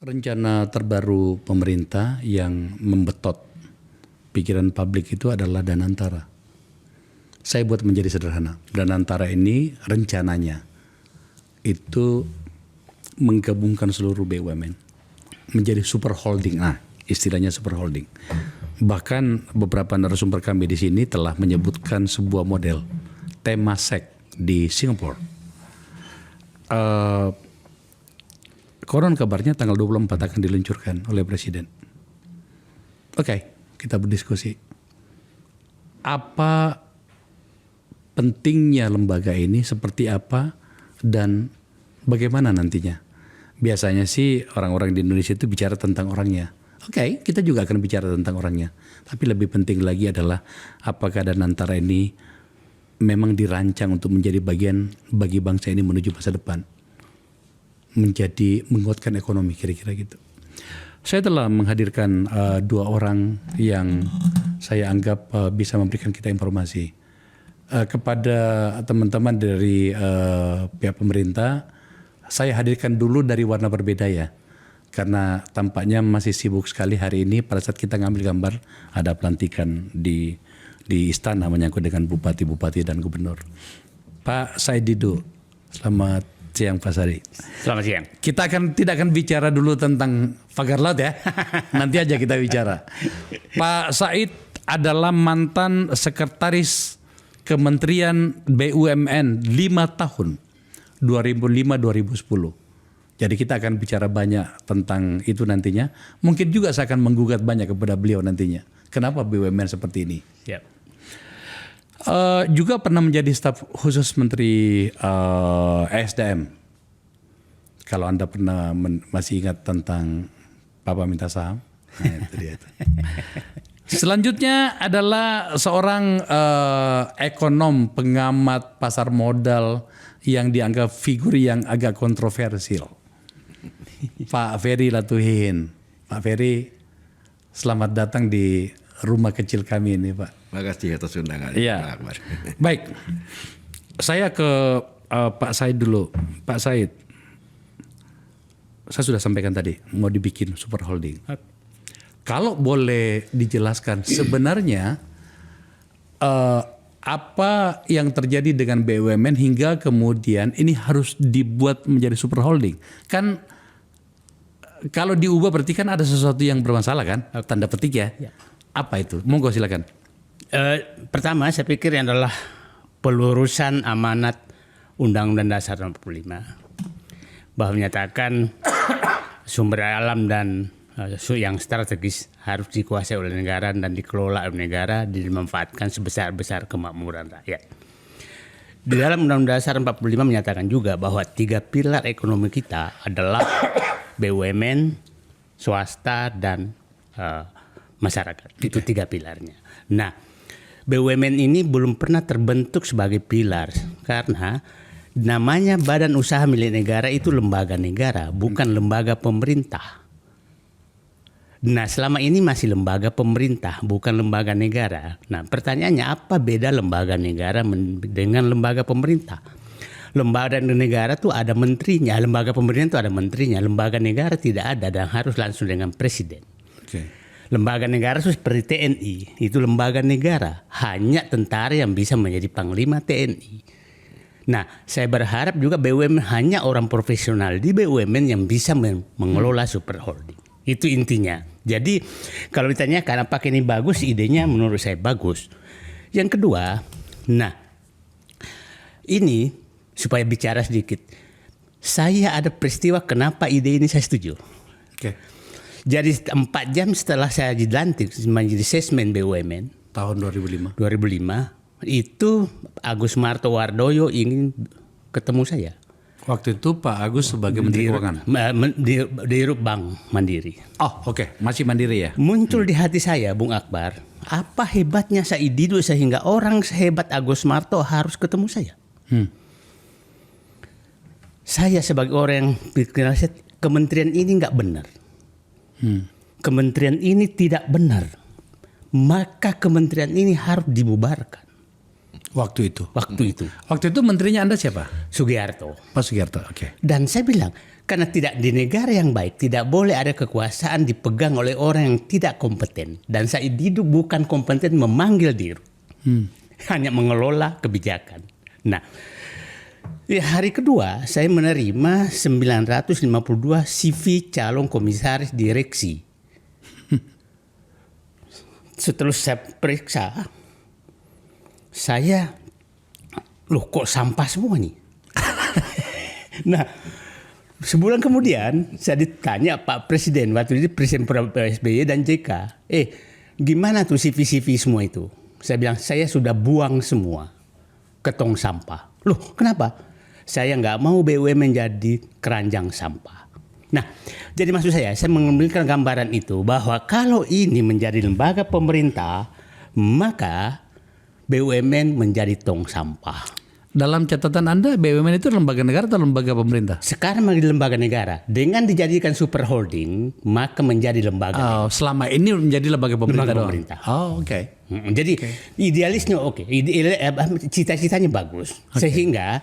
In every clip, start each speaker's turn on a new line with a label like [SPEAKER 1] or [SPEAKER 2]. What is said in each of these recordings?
[SPEAKER 1] Rencana terbaru pemerintah yang membetot pikiran publik itu adalah Danantara. Saya buat menjadi sederhana. Danantara ini rencananya itu menggabungkan seluruh BUMN menjadi super holding. Nah, istilahnya super holding. Bahkan beberapa narasumber kami di sini telah menyebutkan sebuah model Temasek di Singapura. Konon kabarnya tanggal 24 akan diluncurkan oleh Presiden. Oke, kita berdiskusi. Apa pentingnya lembaga ini, seperti apa, dan bagaimana nantinya? Biasanya sih orang-orang di Indonesia itu bicara tentang orangnya. Oke, kita juga akan bicara tentang orangnya. Tapi lebih penting lagi adalah apakah Danantara ini memang dirancang untuk menjadi bagian bagi bangsa ini menuju masa depan. Menjadi menguatkan ekonomi, kira-kira gitu. Saya telah menghadirkan dua orang yang saya anggap bisa memberikan kita informasi. Kepada teman-teman dari pihak pemerintah, saya hadirkan dulu dari warna berbeda ya. Karena tampaknya masih sibuk sekali hari ini pada saat kita ngambil gambar ada pelantikan di istana menyangkut dengan bupati-bupati dan gubernur. Pak Said Didu, selamat siang Pak Sari.
[SPEAKER 2] Selamat siang.
[SPEAKER 1] Kita tidak akan bicara dulu tentang pagar laut ya. Nanti aja kita bicara. Pak Said adalah mantan sekretaris Kementerian BUMN 5 tahun 2005-2010. Jadi kita akan bicara banyak tentang itu nantinya. Mungkin juga saya akan menggugat banyak kepada beliau nantinya. Kenapa BUMN seperti ini?
[SPEAKER 2] Yep.
[SPEAKER 1] Juga pernah menjadi staf khusus Menteri SDM. Kalau Anda pernah masih ingat tentang Papa minta saham. Nah, itu dia. Selanjutnya adalah seorang ekonom pengamat pasar modal yang dianggap figur yang agak kontroversial. Pak Ferry Latuhihin. Pak Ferry, selamat datang di rumah kecil kami ini, Pak.
[SPEAKER 3] Terima kasih atas undangan.
[SPEAKER 1] Iya. Baik, saya ke Pak Said dulu. Pak Said, saya sudah sampaikan tadi mau dibikin super holding. Kalau boleh dijelaskan sebenarnya apa yang terjadi dengan BUMN hingga kemudian ini harus dibuat menjadi super holding? Kan kalau diubah berarti kan ada sesuatu yang bermasalah kan? Tanda petik ya. Apa itu? Monggo silakan.
[SPEAKER 2] Pertama saya pikir yang adalah pelurusan amanat Undang-Undang Dasar 45 bahwa menyatakan sumber alam dan yang strategis harus dikuasai oleh negara dan dikelola oleh negara, dimanfaatkan sebesar-besar kemakmuran rakyat. Di dalam Undang-Undang Dasar 45 menyatakan juga bahwa 3 pilar ekonomi kita adalah BUMN, swasta, dan masyarakat. Itu 3 pilarnya. Nah, BUMN ini belum pernah terbentuk sebagai pilar karena namanya badan usaha milik negara itu lembaga negara, bukan lembaga pemerintah. Nah, selama ini masih lembaga pemerintah, bukan lembaga negara. Nah, pertanyaannya apa beda lembaga negara dengan lembaga pemerintah? Lembaga negara tuh ada menterinya, lembaga pemerintah tuh ada menterinya, lembaga negara tidak ada dan harus langsung dengan presiden.
[SPEAKER 1] Okay.
[SPEAKER 2] Lembaga negara seperti TNI, itu lembaga negara. Hanya tentara yang bisa menjadi panglima TNI. Nah, saya berharap juga BUMN hanya orang profesional di BUMN yang bisa mengelola super holding. Itu intinya. Jadi kalau ditanyakan apakah ini bagus, idenya menurut saya bagus. Yang kedua, nah ini supaya bicara sedikit. Saya ada peristiwa kenapa ide ini saya setuju.
[SPEAKER 1] Oke.
[SPEAKER 2] Jadi 4 jam setelah saya dilantik menjadi sesmen BUMN
[SPEAKER 1] Tahun 2005.
[SPEAKER 2] Itu Agus Martowardoyo ingin ketemu saya.
[SPEAKER 1] Waktu itu Pak Agus sebagai Menteri Keuangan.
[SPEAKER 2] Di Bank Mandiri.
[SPEAKER 1] Oh, oke. Masih Mandiri ya.
[SPEAKER 2] Muncul di hati saya, Bung Akbar, apa hebatnya Said Didu sehingga orang sehebat Agus Marto harus ketemu saya. Saya sebagai orang yang pikir kementerian ini nggak benar. Kementerian ini tidak benar. Maka kementerian ini harus dibubarkan.
[SPEAKER 1] Waktu itu.
[SPEAKER 2] Waktu itu
[SPEAKER 1] menterinya Anda siapa?
[SPEAKER 2] Sugiharto.
[SPEAKER 1] Pak Sugiharto. Oke.
[SPEAKER 2] Dan saya bilang, Karena tidak di negara yang baik tidak boleh ada kekuasaan dipegang oleh orang yang tidak kompeten. Dan Said Didu bukan kompeten memanggil Dirut, hanya mengelola kebijakan. Nah, hari kedua saya menerima 952 CV calon komisaris direksi. Setelah saya periksa, loh kok sampah semua nih? Nah, sebulan kemudian saya ditanya Pak Presiden, waktu itu Presiden SBY dan JK, gimana tuh CV-CV semua itu? Saya bilang, saya sudah buang semua ke tong sampah. Loh kenapa? Saya nggak mau BUMN menjadi keranjang sampah. Nah, jadi maksud saya mengambilkan gambaran itu bahwa kalau ini menjadi lembaga pemerintah, maka BUMN menjadi tong sampah.
[SPEAKER 1] Dalam catatan Anda, BUMN itu lembaga negara atau lembaga pemerintah?
[SPEAKER 2] Sekarang menjadi lembaga negara. Dengan dijadikan super holding, maka menjadi lembaga negara.
[SPEAKER 1] Selama ini menjadi lembaga pemerintah.
[SPEAKER 2] Lembaga pemerintah.
[SPEAKER 1] Oke.
[SPEAKER 2] Jadi idealisnya oke. Cita-citanya bagus. Sehingga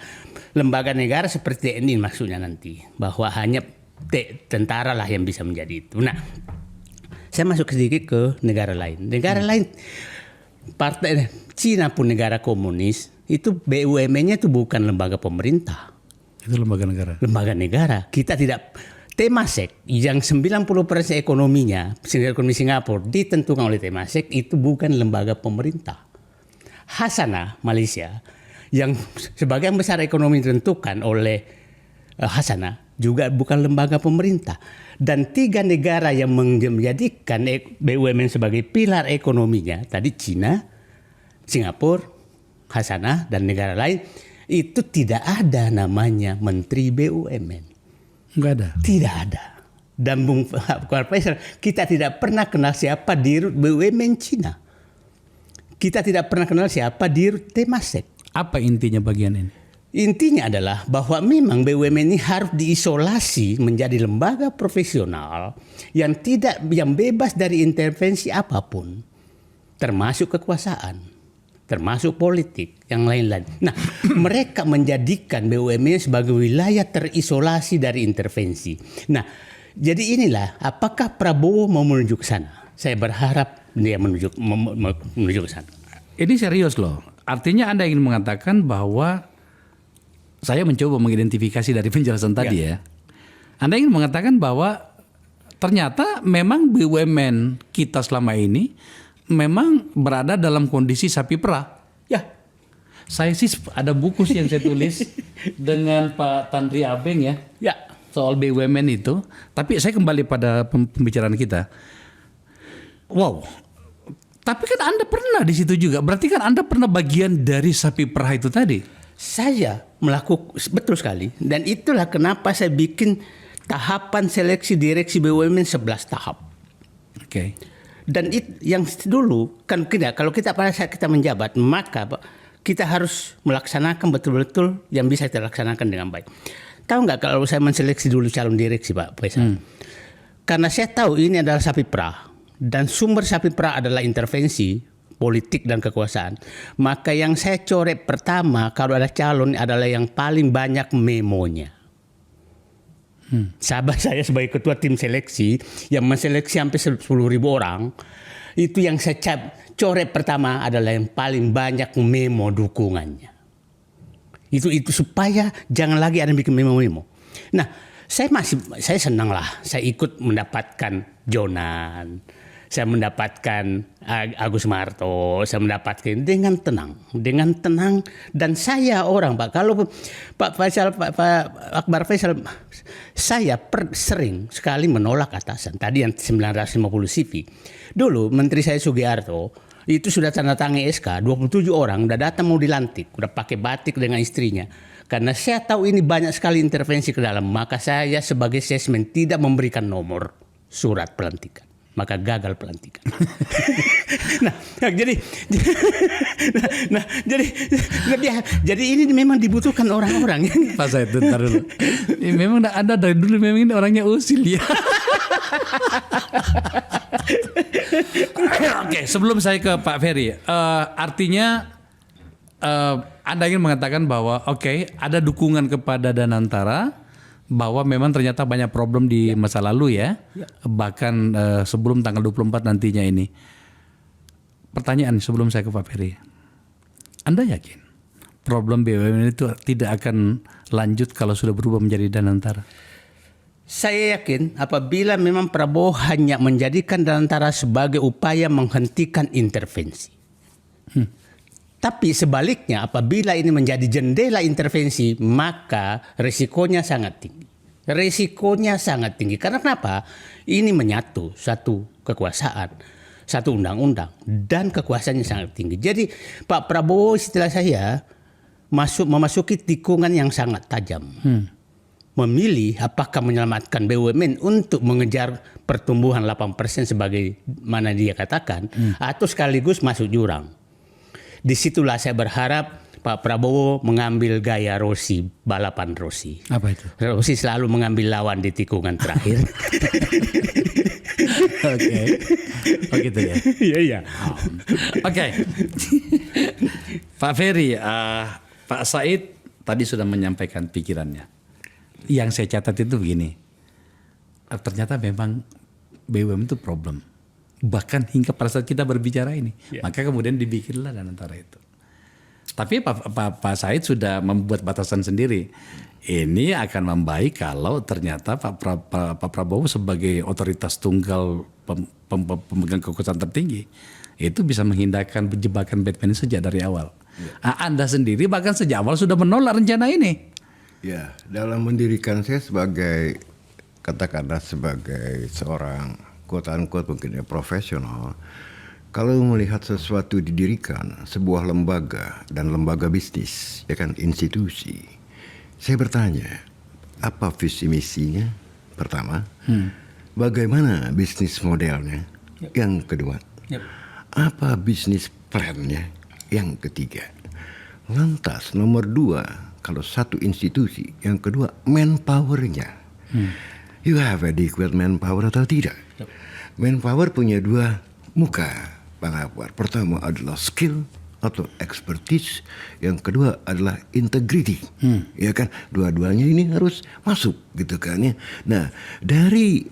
[SPEAKER 2] lembaga negara seperti TNI maksudnya nanti. Bahwa hanya tentara lah yang bisa menjadi itu. Nah, saya masuk sedikit ke negara lain. Negara lain, partai Cina pun negara komunis, itu BUMN-nya itu bukan lembaga pemerintah.
[SPEAKER 1] Itu lembaga negara.
[SPEAKER 2] Lembaga negara. Kita tidak, Temasek yang 90% ekonominya, ekonomi Singapura ditentukan oleh Temasek, itu bukan lembaga pemerintah. Hasanah Malaysia yang sebagian besar ekonomi ditentukan oleh Hasanah juga bukan lembaga pemerintah. Dan 3 negara yang menjadikan BUMN sebagai pilar ekonominya, tadi Cina, Singapura, Hasanah, dan negara lain, itu tidak ada namanya Menteri BUMN.
[SPEAKER 1] Enggak ada?
[SPEAKER 2] Tidak ada. Dan Bung Faisal, kita tidak pernah kenal siapa Dirut BUMN Cina. Kita tidak pernah kenal siapa Dirut Temasek.
[SPEAKER 1] Apa intinya bagian ini?
[SPEAKER 2] Intinya adalah bahwa memang BUMN ini harus diisolasi menjadi lembaga profesional yang bebas dari intervensi apapun, termasuk kekuasaan, termasuk politik, yang lain-lain. Nah, mereka menjadikan BUMN sebagai wilayah terisolasi dari intervensi. Nah, jadi inilah apakah Prabowo mau menuju ke sana? Saya berharap dia menuju ke sana.
[SPEAKER 1] Ini serius loh. Artinya Anda ingin mengatakan bahwa saya mencoba mengidentifikasi dari penjelasan tadi ya. Anda ingin mengatakan bahwa ternyata memang BUMN kita selama ini memang berada dalam kondisi sapi perah.
[SPEAKER 2] Ya.
[SPEAKER 1] Saya sih ada buku sih yang saya tulis dengan Pak Tanri Abeng ya.
[SPEAKER 2] Ya.
[SPEAKER 1] Soal BUMN itu. Tapi saya kembali pada pembicaraan kita. Wow. Tapi kan Anda pernah di situ juga. Berarti kan Anda pernah bagian dari sapi perah itu tadi.
[SPEAKER 2] Saya melakukan, betul sekali. Dan itulah kenapa saya bikin tahapan seleksi direksi BUMN 11 tahap.
[SPEAKER 1] Oke.
[SPEAKER 2] Dan yang dulu kan kalau kita pada saat kita menjabat, maka kita harus melaksanakan betul-betul yang bisa kita laksanakan dengan baik. Tahu nggak kalau saya menseleksi dulu calon direksi Pak Faisal? Karena saya tahu ini adalah sapi perah dan sumber sapi perah adalah intervensi politik dan kekuasaan. Maka yang saya coret pertama kalau ada calon adalah yang paling banyak memonya. Sahabat saya sebagai ketua tim seleksi yang menseleksi sampai 10.000 orang, itu yang saya coret pertama adalah yang paling banyak memo dukungannya. Itu supaya jangan lagi ada yang bikin memo-memo. Nah, saya senang lah. Saya ikut mendapatkan Jonan. Saya mendapatkan Agus Marto, saya mendapatkan dengan tenang dan saya orang Pak. Kalau Pak Faisal, Pak Akbar Faisal, saya sering sekali menolak atasan. Tadi yang 950 CV. Dulu Menteri saya Sugiarto itu sudah tanda tangan SK, 27 orang udah datang mau dilantik, udah pakai batik dengan istrinya. Karena saya tahu ini banyak sekali intervensi ke dalam, maka saya sebagai sesmen tidak memberikan nomor surat pelantikan. Maka gagal pelantikan. Jadi ini memang dibutuhkan orang-orang.
[SPEAKER 1] Pak saya bentar dulu. Ini memang Anda dari dulu memang ini orangnya usil ya. Oke, sebelum saya ke Pak Ferry, artinya Anda ingin mengatakan bahwa ada dukungan kepada Danantara, bahwa memang ternyata banyak problem di masa lalu ya. Bahkan sebelum tanggal 24 nantinya ini. Pertanyaan sebelum saya ke Pak Ferry. Anda yakin problem BUMN itu tidak akan lanjut kalau sudah berubah menjadi Danantara?
[SPEAKER 2] Saya yakin apabila memang Prabowo hanya menjadikan Danantara sebagai upaya menghentikan intervensi. Tapi sebaliknya apabila ini menjadi jendela intervensi, maka risikonya sangat tinggi. Risikonya sangat tinggi. Karena kenapa? Ini menyatu satu kekuasaan, satu undang-undang, dan kekuasaannya sangat tinggi. Jadi Pak Prabowo istilah saya memasuki tikungan yang sangat tajam. Memilih apakah menyelamatkan BUMN untuk mengejar pertumbuhan 8% sebagai mana dia katakan, atau sekaligus masuk jurang. Disitulah saya berharap Pak Prabowo mengambil gaya Rossi, balapan Rossi.
[SPEAKER 1] Apa itu?
[SPEAKER 2] Rossi selalu mengambil lawan di tikungan terakhir.
[SPEAKER 1] Oke. Oh gitu ya?
[SPEAKER 2] Iya.
[SPEAKER 1] Oke. Pak Ferry, Pak Said tadi sudah menyampaikan pikirannya. Yang saya catat itu begini, ternyata memang BUMN itu problem. Bahkan hingga pada saat kita berbicara ini, maka kemudian dibikinlah Danantara itu. Tapi Pak Said sudah membuat batasan sendiri. Ini akan membaik kalau ternyata Pak Prabowo sebagai otoritas tunggal pemegang kekuasaan tertinggi itu bisa menghindarkan jebakan Batman sejak dari awal. Anda sendiri bahkan sejak awal sudah menolak rencana ini.
[SPEAKER 3] Ya, dalam mendirikan saya sebagai, katakanlah sebagai seorang quote-unquote mungkin ya profesional, kalau melihat sesuatu didirikan, sebuah lembaga dan lembaga bisnis, ya kan institusi, saya bertanya, apa visi misinya? Pertama, bagaimana bisnis modelnya? Yang kedua, apa bisnis plannya? Yang ketiga, lantas nomor 2, kalau satu institusi, yang kedua manpowernya. You have adequate manpower atau tidak? Manpower punya 2 muka, Bang Akbar. Pertama adalah skill atau expertise, yang kedua adalah integrity. Ya kan, dua-duanya ini harus masuk gitu kan ya. Nah, dari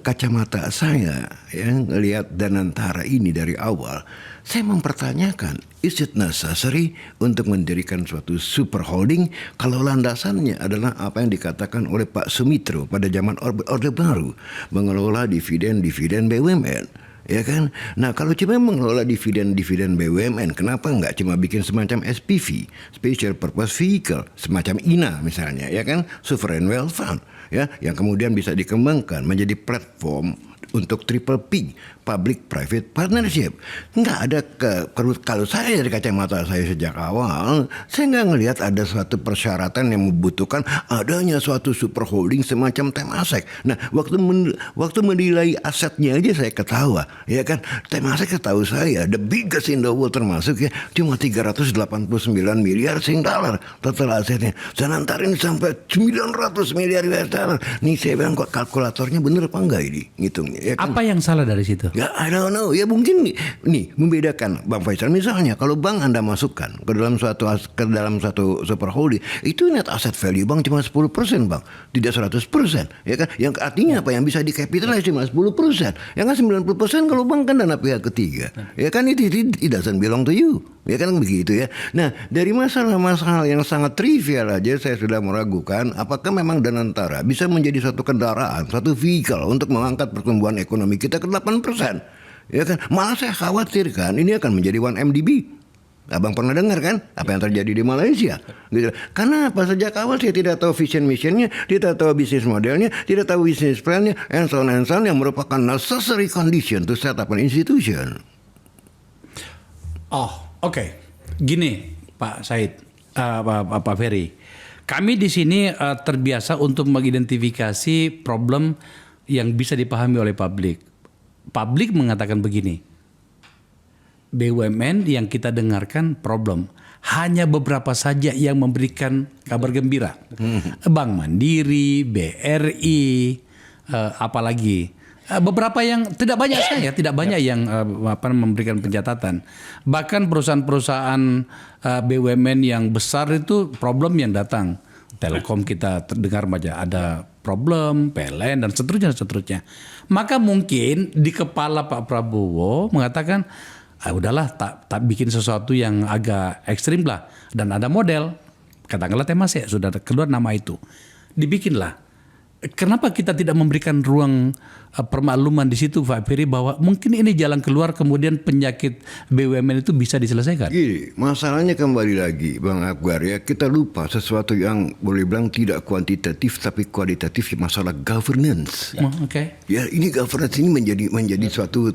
[SPEAKER 3] kacamata saya yang ngelihat Danantara ini dari awal, saya mempertanyakan, is it necessary untuk mendirikan suatu super holding kalau landasannya adalah apa yang dikatakan oleh Pak Sumitro pada zaman Orde Baru, mengelola dividen BUMN, ya kan? Nah, kalau cuma mengelola dividen BUMN, kenapa nggak cuma bikin semacam SPV, Special Purpose Vehicle, semacam INA misalnya, ya kan? Sovereign Wealth Fund, ya, yang kemudian bisa dikembangkan menjadi platform untuk triple P, public private partnership. Nggak ada kalau saya dari kacamata saya sejak awal, saya nggak ngelihat ada suatu persyaratan yang membutuhkan adanya suatu super holding semacam Temasek. Nah, waktu menilai asetnya aja saya ketawa, ya kan? Temasek setahu saya the biggest in the world, termasuk ya cuma 389 miliar $. Total asetnya. Danantara ini sampai 900 miliar $. Nih saya bilang, kok kalkulatornya bener apa enggak ini ngitungnya? Ya kan?
[SPEAKER 1] Apa yang salah dari situ?
[SPEAKER 3] Ya, I don't know. Ya mungkin nih membedakan Bang Faisal, misalnya kalau bank Anda masukkan ke dalam satu super holding, itu net asset value bank cuma 10%, Bang. Tidak 100%, ya kan? Yang artinya apa, yang bisa dikapitalisasi cuma 10%. Yang kan 90% kalau bank kan dana pihak ketiga. Ya kan, it doesn't belong to you. Ya kan begitu ya. Nah, dari masalah-masalah yang sangat trivial aja saya sudah meragukan apakah memang Danantara bisa menjadi satu kendaraan, satu vehicle untuk mengangkat pertumbuhan ekonomi kita ke 8%. Ya kan? Malah saya khawatirkan ini akan menjadi 1MDB. Abang pernah dengar kan apa yang terjadi di Malaysia? Gitu. Karena apa, sejak awal saya tidak tahu vision missionnya, tidak tahu bisnis modelnya, tidak tahu business plannya, and so on yang merupakan necessary condition to set up an institution.
[SPEAKER 1] Oh, oke. Gini, Pak Said, Pak Ferry. Kami di sini terbiasa untuk mengidentifikasi problem yang bisa dipahami oleh publik. Publik mengatakan begini, BUMN yang kita dengarkan problem, hanya beberapa saja yang memberikan kabar gembira. Bank Mandiri, BRI, apalagi beberapa yang tidak banyak yang memberikan pencatatan. Bahkan perusahaan-perusahaan BUMN yang besar itu problem yang datang. Telkom kita terdengar aja ada problem, PLN dan seterusnya. Maka mungkin di kepala Pak Prabowo mengatakan, udahlah tak bikin sesuatu yang agak ekstrim lah. Dan ada model, katakanlah Temasek sudah keluar nama itu, dibikinlah. Kenapa kita tidak memberikan ruang permakluman di situ Pak Ferry bahwa mungkin ini jalan keluar kemudian penyakit BUMN itu bisa diselesaikan?
[SPEAKER 3] Gini, masalahnya kembali lagi Bang Akbar ya, kita lupa sesuatu yang boleh bilang tidak kuantitatif tapi kualitatif, masalah governance.
[SPEAKER 1] Oke.
[SPEAKER 3] Ya, ini governance ini menjadi suatu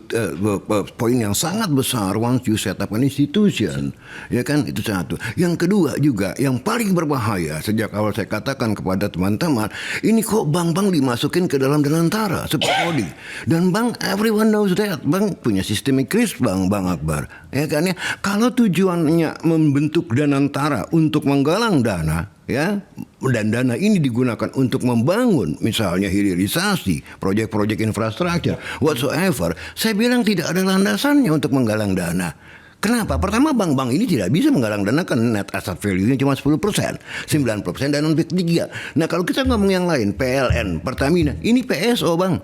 [SPEAKER 3] poin yang sangat besar once you set up an institution. Ya kan, itu satu. Yang kedua juga yang paling berbahaya sejak awal saya katakan kepada teman-teman, ini kok bank-bank dimasukin ke dalam Danantara super holding. Dan bank everyone knows that. Bank punya sistemik risk Bang Akbar. Ya kan ya. Kalau tujuannya membentuk Danantara untuk menggalang dana, ya, dan dana ini digunakan untuk membangun misalnya hilirisasi, proyek-proyek infrastruktur, whatsoever, saya bilang tidak ada landasannya untuk menggalang dana. Kenapa? Pertama, bank-bank ini tidak bisa menggalang dana karena net asset value-nya cuma 10%, 9% dan non-3. Nah, kalau kita ngomong yang lain, PLN, Pertamina, ini PSO Bang.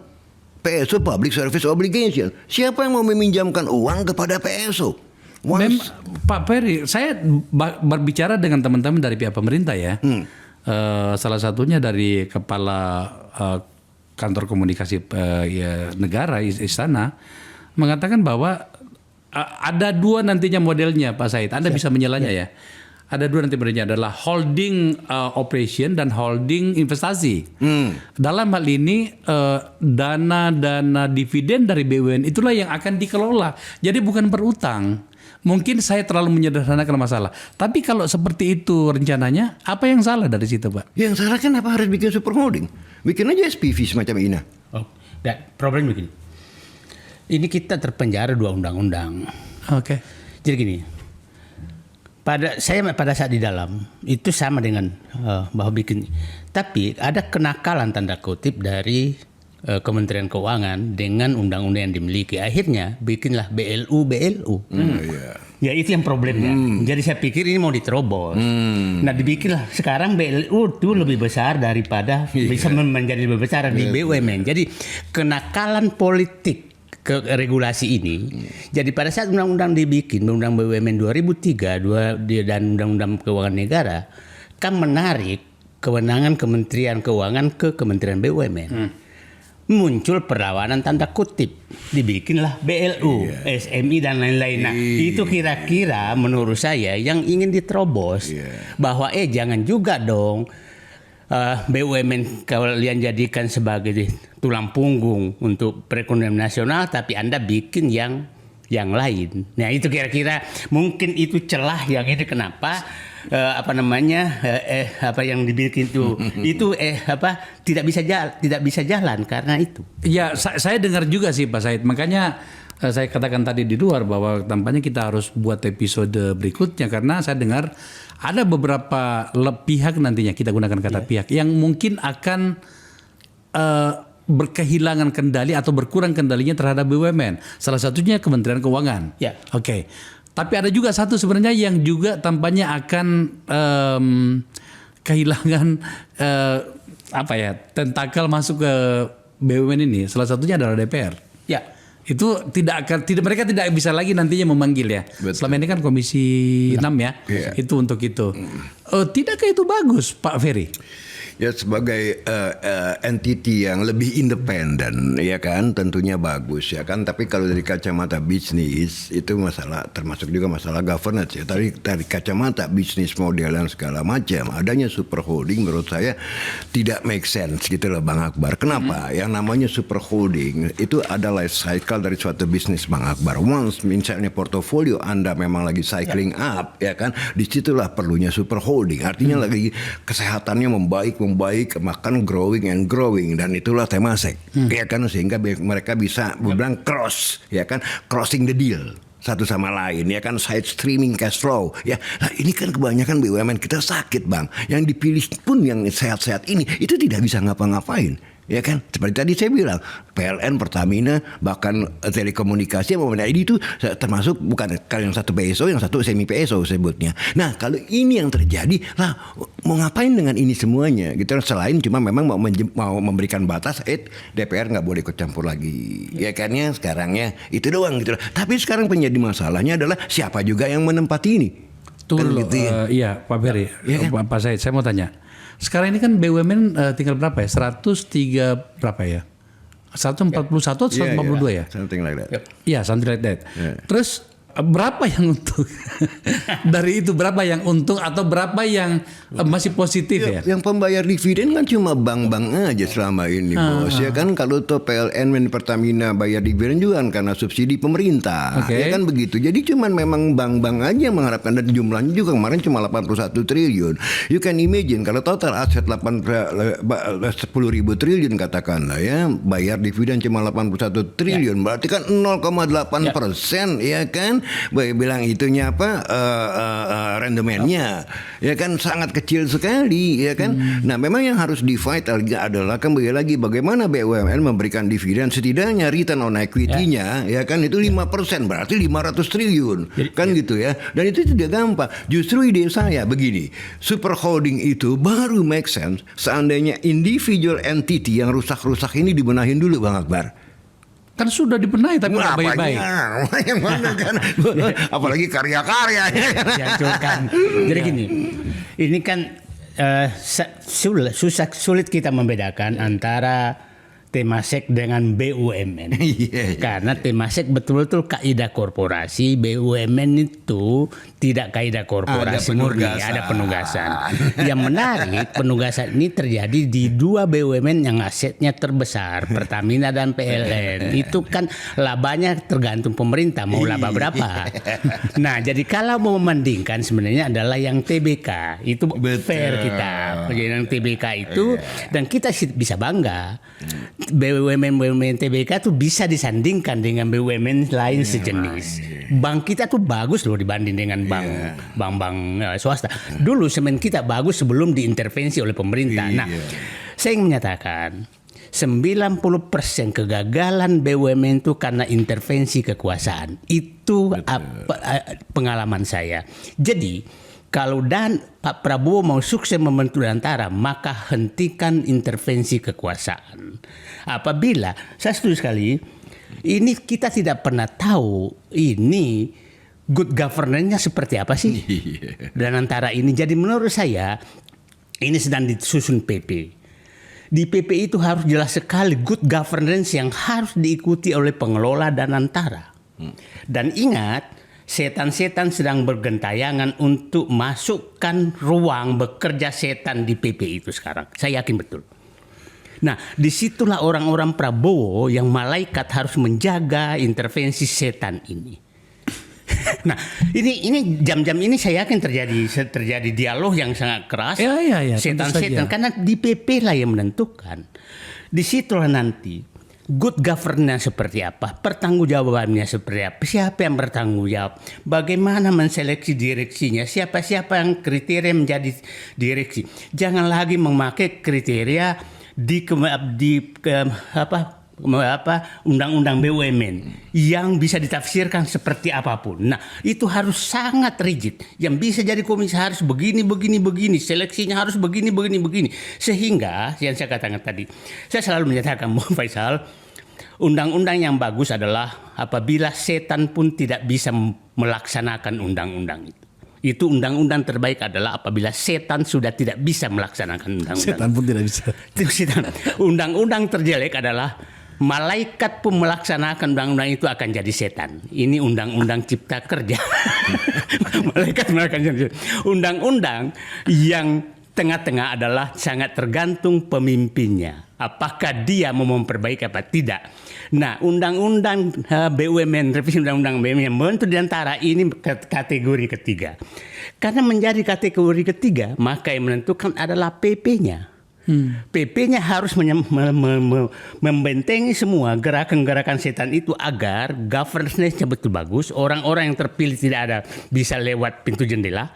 [SPEAKER 3] PSO, Public Service Obligation. Siapa yang mau meminjamkan uang kepada PSO?
[SPEAKER 1] Pak Ferry, saya berbicara dengan teman-teman dari pihak pemerintah ya. Salah satunya dari kepala kantor komunikasi negara Istana mengatakan bahwa ada dua nantinya modelnya Pak Said. Anda bisa menyelanya ya. Ada dua nanti modelnya adalah holding operation dan holding investasi. Dalam hal ini dana dividen dari BUMN itulah yang akan dikelola. Jadi bukan berutang. Mungkin saya terlalu menyederhanakan masalah. Tapi kalau seperti itu rencananya, apa yang salah dari situ Pak?
[SPEAKER 3] Yang salah kan apa harus bikin super holding? Bikin aja SPV semacam ini.
[SPEAKER 2] Problem begini. Ini kita terpenjara 2 undang-undang.
[SPEAKER 1] Oke.
[SPEAKER 2] Jadi gini, pada saat di dalam itu sama dengan bahwa bikin, tapi ada kenakalan tanda kutip dari Kementerian Keuangan dengan undang-undang yang dimiliki. Akhirnya bikinlah BLU. Ya itu yang problemnya. Jadi saya pikir ini mau diterobos. Nah dibikinlah sekarang BLU itu lebih besar daripada bisa menjadi lebih besar di BUMN. Jadi kenakalan politik ke regulasi ini. Jadi pada saat undang-undang dibikin, undang BUMN 2003 dan undang-undang keuangan negara kan menarik kewenangan Kementerian Keuangan ke Kementerian BUMN. Muncul perlawanan tanda kutip, dibikinlah BLU, SMI dan lain-lain. Nah, itu kira-kira menurut saya yang ingin diterobos bahwa jangan juga dong BUMN kalian jadikan sebagai tulang punggung untuk perekonomian nasional, tapi Anda bikin yang lain. Nah itu kira-kira mungkin itu celah yang ini kenapa apa yang dibikin itu tidak bisa jalan karena itu.
[SPEAKER 1] Ya saya dengar juga sih Pak Said. Makanya saya katakan tadi di luar bahwa tampaknya kita harus buat episode berikutnya karena saya dengar ada beberapa pihak nantinya, kita gunakan kata pihak yang mungkin akan berkehilangan kendali atau berkurang kendalinya terhadap BUMN. Salah satunya Kementerian Keuangan. Oke. Tapi ada juga satu sebenarnya yang juga tampaknya akan kehilangan tentakel masuk ke BUMN ini. Salah satunya adalah DPR. Itu mereka tidak bisa lagi nantinya memanggil ya. Betul. Selama ini kan Komisi 6 ya. Itu untuk itu. Tidakkah itu bagus Pak Ferry?
[SPEAKER 3] Ya sebagai entity yang lebih independen ya kan tentunya bagus ya kan, tapi kalau dari kacamata bisnis itu masalah, termasuk juga masalah governance ya. Dari kacamata bisnis model dan segala macam, adanya super holding menurut saya tidak make sense gitu loh Bang Akbar. Kenapa? Yang namanya super holding itu ada life cycle dari suatu bisnis Bang Akbar. Once misalnya portofolio Anda memang lagi cycling up ya kan, disitulah perlunya super holding. Artinya lagi kesehatannya membaik, makan growing dan itulah Temasek ya kan, sehingga mereka bisa bilang crossing the deal satu sama lain ya kan, side streaming cash flow ya. Nah ini kan kebanyakan BUMN kita sakit Bang, yang dipilih pun yang sehat-sehat ini itu tidak bisa ngapa-ngapain Ya kan, seperti tadi saya bilang, PLN, Pertamina, bahkan telekomunikasi mengenai itu termasuk bukan kalau yang satu PSO, yang satu semi PSO sebutnya. Nah, kalau ini yang terjadi, lah mau ngapain dengan ini semuanya? Gitu, selain cuma memang mau memberikan batas, DPR nggak boleh ikut campur lagi, ya kan ya sekarangnya itu doang gitu. Tapi sekarang menjadi masalahnya adalah siapa juga yang menempati ini?
[SPEAKER 1] Betul,
[SPEAKER 3] Kan gitu ya.
[SPEAKER 1] iya Pak Ferry,
[SPEAKER 3] Ya kan?
[SPEAKER 1] Pak Said, saya mau tanya. Sekarang ini kan BUMN tinggal berapa ya? 103 berapa ya? 141 atau 142 ya?
[SPEAKER 3] Something like that.
[SPEAKER 1] Iya, something like that.
[SPEAKER 3] Yeah.
[SPEAKER 1] Terus berapa yang untung? Dari itu berapa yang untung atau berapa yang masih positif ya?
[SPEAKER 3] Yang pembayar dividen kan cuma bank-bank aja selama ini, bos. Ya kan, kalau tuh PLN dan Pertamina bayar dividen juga kan karena subsidi pemerintah.
[SPEAKER 1] Oke.
[SPEAKER 3] Ya kan begitu. Jadi cuman memang bank-bank aja yang mengharapkan, dan jumlahnya juga kemarin cuma 81 triliun. You can imagine kalau total aset 10.000 triliun katakanlah ya, bayar dividen cuma 81 triliun, berarti kan 0,8%, ya kan? Bilang itunya apa, rendemennya, ya kan sangat kecil sekali, ya kan. Nah, memang yang harus di-fight adalah kembali lagi bagaimana BUMN memberikan dividen, setidaknya return on equity-nya, ya kan itu 5%, berarti 500 triliun, kan gitu ya. Dan itu tidak gampang. Justru ide saya begini, super holding itu baru make sense seandainya individual entity yang rusak-rusak ini dibenahin dulu, Bang Akbar.
[SPEAKER 1] Kan sudah dibenahi tapi nggak
[SPEAKER 3] Apanya?
[SPEAKER 1] baik-baik.
[SPEAKER 3] Yang mana kan? Apalagi karya-karya.
[SPEAKER 2] Dihancurkan. Jadi gini, ini kan sulit kita membedakan antara Temasek dengan BUMN. Karena Temasek betul-betul kaidah korporasi, BUMN itu tidak kaidah korporasi murni, ada penugasan. Yang menarik, penugasan ini terjadi di dua BUMN yang asetnya terbesar, Pertamina dan PLN. Itu kan labanya tergantung pemerintah mau laba berapa. Nah, jadi kalau mau membandingkan sebenarnya adalah yang TBK, itu fair kita. Yang TBK itu, dan kita bisa bangga. BUMN TBK tuh bisa disandingkan dengan BUMN lain sejenis. Bank kita tuh bagus loh dibanding dengan bank swasta. Dulu semen kita bagus sebelum diintervensi oleh pemerintah. Nah, saya ingin menyatakan 90% kegagalan BUMN itu karena intervensi kekuasaan. Itu pengalaman saya. Jadi kalau Pak Prabowo mau sukses membentuk Nusantara, maka hentikan intervensi kekuasaan. Apabila, saya setuju sekali, ini kita tidak pernah tahu ini good governance-nya seperti apa sih dan antara ini. Jadi menurut saya ini sedang disusun PP. Di PP itu harus jelas sekali good governance yang harus diikuti oleh pengelola dan antara. Dan ingat, setan-setan sedang bergentayangan untuk masukkan ruang bekerja setan di PP itu sekarang. Saya yakin betul. Nah, disitulah orang-orang Prabowo yang malaikat harus menjaga intervensi setan ini. Nah, ini jam-jam ini saya yakin terjadi dialog yang sangat keras.
[SPEAKER 1] Ya,
[SPEAKER 2] Setan-setan karena di PP lah yang menentukan. Disitulah nanti good governance seperti apa, pertanggungjawabannya seperti apa, siapa yang bertanggung jawab, bagaimana menseleksi direksinya, siapa-siapa yang kriteria menjadi direksi. Jangan lagi memakai kriteria di undang-undang BUMN yang bisa ditafsirkan seperti apapun. Nah, itu harus sangat rigid. Yang bisa jadi komisaris begini, seleksinya harus begini. Sehingga yang saya katakan tadi, saya selalu menyatakan, Bung Faisal, undang-undang yang bagus adalah apabila setan pun tidak bisa melaksanakan undang-undang itu. Itu undang-undang terbaik adalah apabila setan sudah tidak bisa melaksanakan undang-undang.
[SPEAKER 1] Setan pun tidak bisa.
[SPEAKER 2] Undang-undang terjelek adalah malaikat pun melaksanakan undang-undang itu akan jadi setan. Ini undang-undang cipta kerja. Malaikat melaksanakan undang-undang yang tengah-tengah adalah sangat tergantung pemimpinnya. Apakah dia mau memperbaiki apa tidak. Nah, undang-undang BUMN, revisi undang-undang BUMN membentuk di antara ini kategori ketiga. Karena menjadi kategori ketiga, maka yang menentukan adalah PP-nya. PP-nya harus membentengi semua gerakan-gerakan setan itu agar governance-nya betul bagus, orang-orang yang terpilih tidak ada bisa lewat pintu jendela.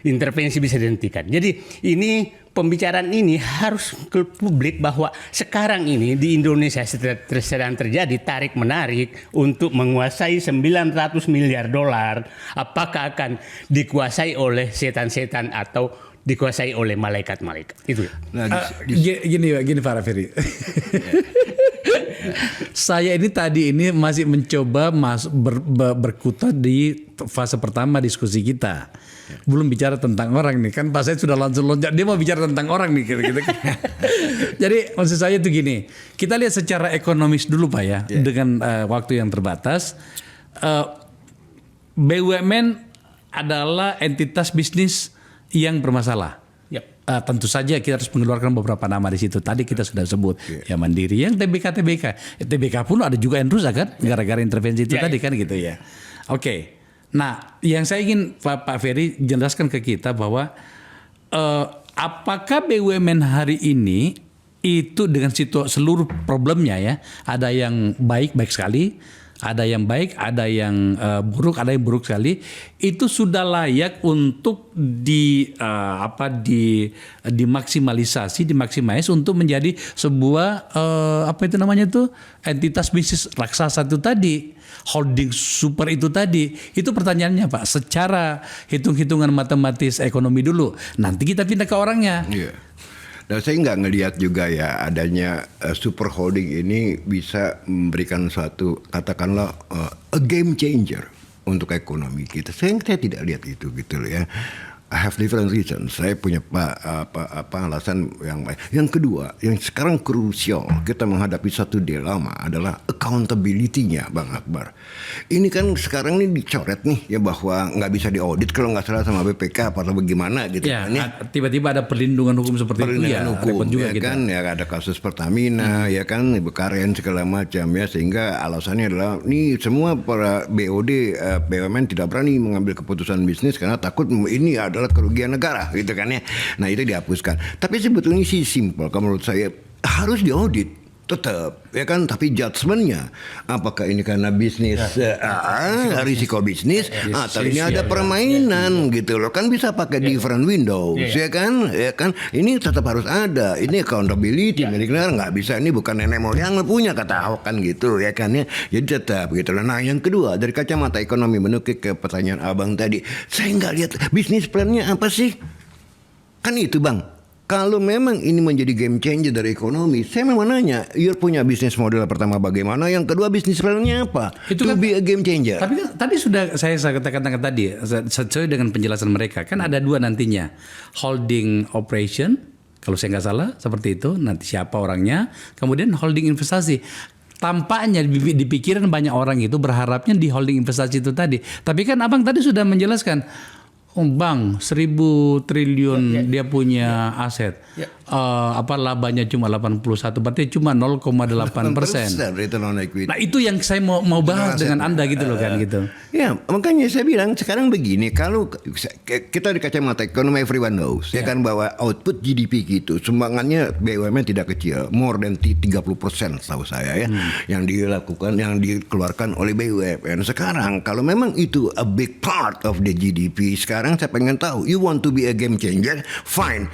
[SPEAKER 2] intervensi bisa dihentikan. Jadi ini pembicaraan ini harus ke publik bahwa sekarang ini di Indonesia sedang terjadi tarik menarik untuk menguasai 900 miliar dolar. Apakah akan dikuasai oleh setan-setan atau dikuasai oleh malaikat-malaikat? Itu.
[SPEAKER 3] Nah,
[SPEAKER 1] Gini Pak Rafiri. Saya ini tadi masih mencoba berkutat di fase pertama diskusi kita. Belum bicara tentang orang nih, kan Pak Said sudah langsung loncat, dia mau bicara tentang orang nih gitu. Jadi maksud saya itu gini, kita lihat secara ekonomis dulu Pak ya, dengan waktu yang terbatas. BUMN adalah entitas bisnis yang bermasalah. Tentu saja kita harus mengeluarkan beberapa nama di situ. Tadi kita sudah sebut ya Mandiri, yang TBK. TBK pun ada juga yang rusak kan, gara-gara intervensi itu tadi kan gitu ya. Oke. Nah, yang saya ingin Pak Ferry jelaskan ke kita bahwa apakah BUMN hari ini itu dengan seluruh problemnya ya, ada yang baik sekali, ada yang baik, ada yang buruk, ada yang buruk sekali, itu sudah layak untuk dimaksimalisasi, dimaksimais untuk menjadi sebuah entitas bisnis raksasa itu tadi, holding super itu tadi. Itu pertanyaannya Pak, secara hitung-hitungan matematis ekonomi dulu, nanti kita pindah ke orangnya.
[SPEAKER 3] Iya. Dan saya nggak ngelihat juga ya adanya super holding ini bisa memberikan suatu katakanlah a game changer untuk ekonomi kita. Saya tidak lihat itu gitu loh ya. I have different reasons. Saya punya alasan yang baik. Yang kedua, yang sekarang krusial kita menghadapi satu dilema adalah accountability-nya, Bang Akbar. Ini kan sekarang ini dicoret nih ya bahwa nggak bisa diaudit kalau nggak salah sama BPK atau bagaimana gitu
[SPEAKER 1] ya,
[SPEAKER 3] kan ya.
[SPEAKER 1] Tiba-tiba ada perlindungan hukum seperti itu ya,
[SPEAKER 3] hukum,
[SPEAKER 1] juga
[SPEAKER 3] ya
[SPEAKER 1] kita.
[SPEAKER 3] kan, ya ada kasus Pertamina, ya kan, Ibu Karen segala macam ya, sehingga alasannya adalah nih semua para BOD, BUMN tidak berani mengambil keputusan bisnis karena takut ini adalah kerugian negara gitu kan ya. Nah itu dihapuskan. Tapi sebetulnya sih simple kalau menurut saya, harus diaudit tetap ya kan, tapi judgementnya apakah ini karena bisnis risiko bisnis atau ini ada permainan gitu loh, kan bisa pakai different windows ya kan ini tetap harus ada, ini accountability milik negara, nggak bisa ini bukan nenek moyang punya kata Ahok kan gitu ya kan ya, jadi tetap gitu loh. Nah yang kedua dari kacamata ekonomi, menukik ke pertanyaan abang tadi, saya nggak lihat bisnis plannya apa sih, kan itu Bang. Kalau memang ini menjadi game changer dari ekonomi, saya memang nanya, you punya bisnis model pertama bagaimana, yang kedua bisnis plannya apa? Itu to be a game changer.
[SPEAKER 1] Tapi kan tadi sudah saya katakan tadi, sesuai dengan penjelasan mereka, kan ada dua nantinya, holding operation, kalau saya nggak salah seperti itu, nanti siapa orangnya, kemudian holding investasi. Tampaknya di pikiran banyak orang itu berharapnya di holding investasi itu tadi. Tapi kan abang tadi sudah menjelaskan, Bang, 1.000 triliun dia punya aset. Labanya cuma 81, berarti cuma 0,8%.
[SPEAKER 3] Return on equity.
[SPEAKER 1] Nah itu yang saya mau bahas dengan Anda gitu loh kan gitu.
[SPEAKER 3] Ya makanya saya bilang sekarang begini, kalau kita di kacamata ekonomi everyone knows ya kan bahwa output GDP gitu sumbangannya BUMN tidak kecil, more than 30% tahu saya ya, yang dilakukan, yang dikeluarkan oleh BUMN. Sekarang kalau memang itu a big part of the GDP, sekarang saya pengen tahu, you want to be a game changer, fine.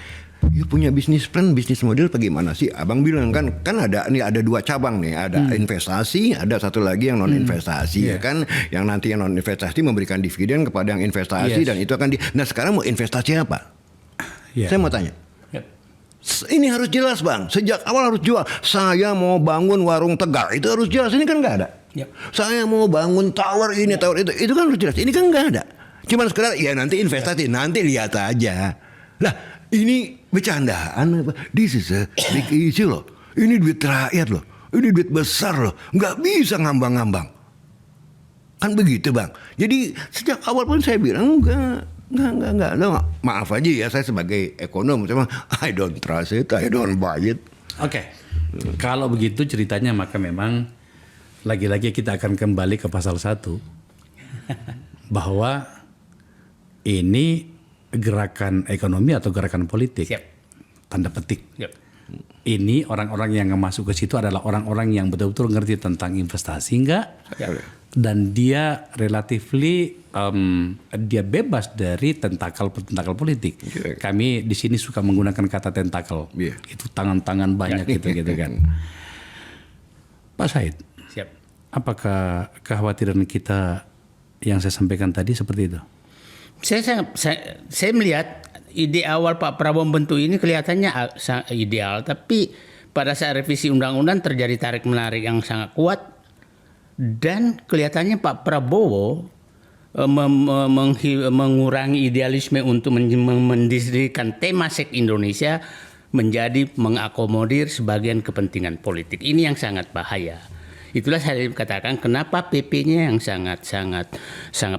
[SPEAKER 3] You punya bisnis plan, bisnis model bagaimana sih? Abang bilang kan ada dua cabang nih, ada investasi, ada satu lagi yang non investasi ya kan, yang nanti yang non investasi memberikan dividen kepada yang investasi dan itu akan nah sekarang mau investasi apa? Saya mau tanya. Ini harus jelas Bang, sejak awal harus jual. Saya mau bangun warung Tegal, itu harus jelas, ini kan nggak ada. Saya mau bangun tower ini, tower itu kan harus jelas, ini kan nggak ada. Cuman sekedar ya nanti investasi, nanti lihat aja. Lah ini bercandaan apa? This is a big issue loh. Ini duit rakyat loh. Ini duit besar loh. Nggak bisa ngambang-ngambang. Kan begitu Bang. Jadi sejak awal pun saya bilang enggak. No, maaf aja ya, saya sebagai ekonom, I don't trust it, I don't buy it.
[SPEAKER 1] Oke. Kalau begitu ceritanya, maka memang lagi-lagi kita akan kembali ke pasal 1 bahwa ini gerakan ekonomi atau gerakan politik. Tanda petik. Ini orang-orang yang masuk ke situ adalah orang-orang yang betul-betul ngerti tentang investasi enggak? dan dia relatively dia bebas dari tentakel politik. Kami di sini suka menggunakan kata tentakel. Itu tangan-tangan banyak gitu kan. Pak Said,
[SPEAKER 2] Siap.
[SPEAKER 1] apakah kekhawatiran kita yang saya sampaikan tadi seperti itu?
[SPEAKER 2] Saya melihat ide awal Pak Prabowo membentuk ini kelihatannya ideal, tapi pada saat revisi undang-undang terjadi tarik-menarik yang sangat kuat dan kelihatannya Pak Prabowo mengurangi idealisme untuk mendirikan Temasek Indonesia menjadi mengakomodir sebagian kepentingan politik. Ini yang sangat bahaya. Itulah saya katakan kenapa PP-nya yang sangat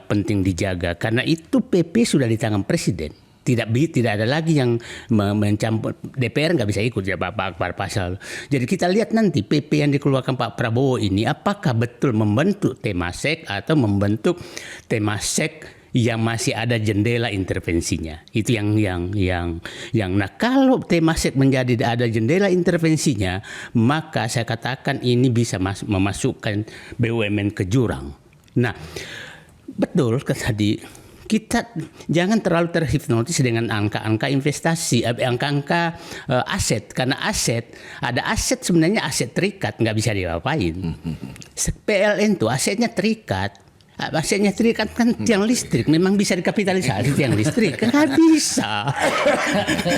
[SPEAKER 2] penting dijaga, karena itu PP sudah di tangan presiden. Tidak ada lagi yang mencampur. DPR nggak bisa ikut ya Pak pasal. Jadi kita lihat nanti PP yang dikeluarkan Pak Prabowo ini apakah betul membentuk Temasek atau membentuk Temasek yang masih ada jendela intervensinya. Itu yang nah kalau Temasek menjadi ada jendela intervensinya, maka saya katakan ini bisa memasukkan BUMN ke jurang. Nah, betul tadi kita jangan terlalu terhipnotis dengan angka-angka investasi, angka-angka aset, karena ada aset sebenarnya aset terikat, nggak bisa diapain. PLN tuh asetnya terikat. Asetnya terikat kan tiang listrik, memang bisa dikapitalisasi tiang listrik, kan nggak bisa.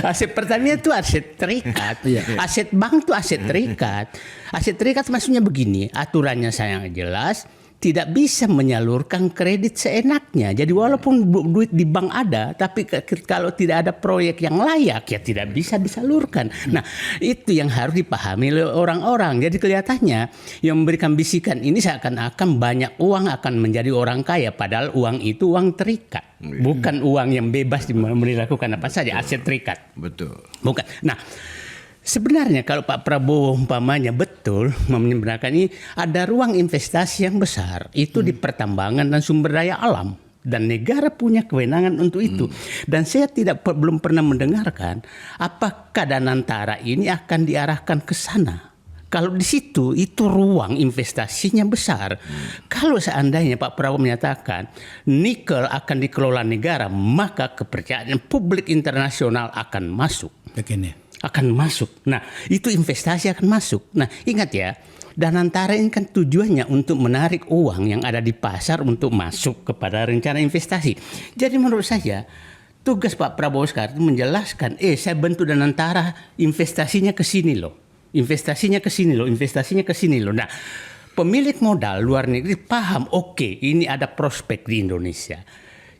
[SPEAKER 2] Aset Pertamina itu aset terikat, aset bank itu aset terikat. Aset terikat maksudnya begini, aturannya sangat jelas, tidak bisa menyalurkan kredit seenaknya. Jadi walaupun duit di bank ada, tapi kalau tidak ada proyek yang layak ya tidak bisa disalurkan. Nah itu yang harus dipahami oleh orang-orang. Jadi kelihatannya yang memberikan bisikan ini seakan-akan banyak uang akan menjadi orang kaya. Padahal uang itu uang terikat. Bukan uang yang bebas dilakukan apa saja, aset terikat.
[SPEAKER 3] Betul.
[SPEAKER 2] Bukan. Nah, sebenarnya kalau Pak Prabowo umpamanya betul membenarkan ini, ada ruang investasi yang besar itu di pertambangan dan sumber daya alam, dan negara punya kewenangan untuk itu. Dan saya belum pernah mendengarkan apakah Danantara ini akan diarahkan ke sana. Kalau di situ itu ruang investasinya besar. Kalau seandainya Pak Prabowo menyatakan nikel akan dikelola negara, maka kepercayaan publik internasional akan masuk.
[SPEAKER 1] Begini.
[SPEAKER 2] Akan masuk. Nah, itu investasi akan masuk. Nah, ingat ya, Danantara ini kan tujuannya untuk menarik uang yang ada di pasar untuk masuk kepada rencana investasi. Jadi menurut saya, tugas Pak Prabowo sekarang itu menjelaskan, saya bentuk Danantara, investasinya ke sini loh. Investasinya ke sini loh. Nah, pemilik modal luar negeri paham, oke, ini ada prospek di Indonesia.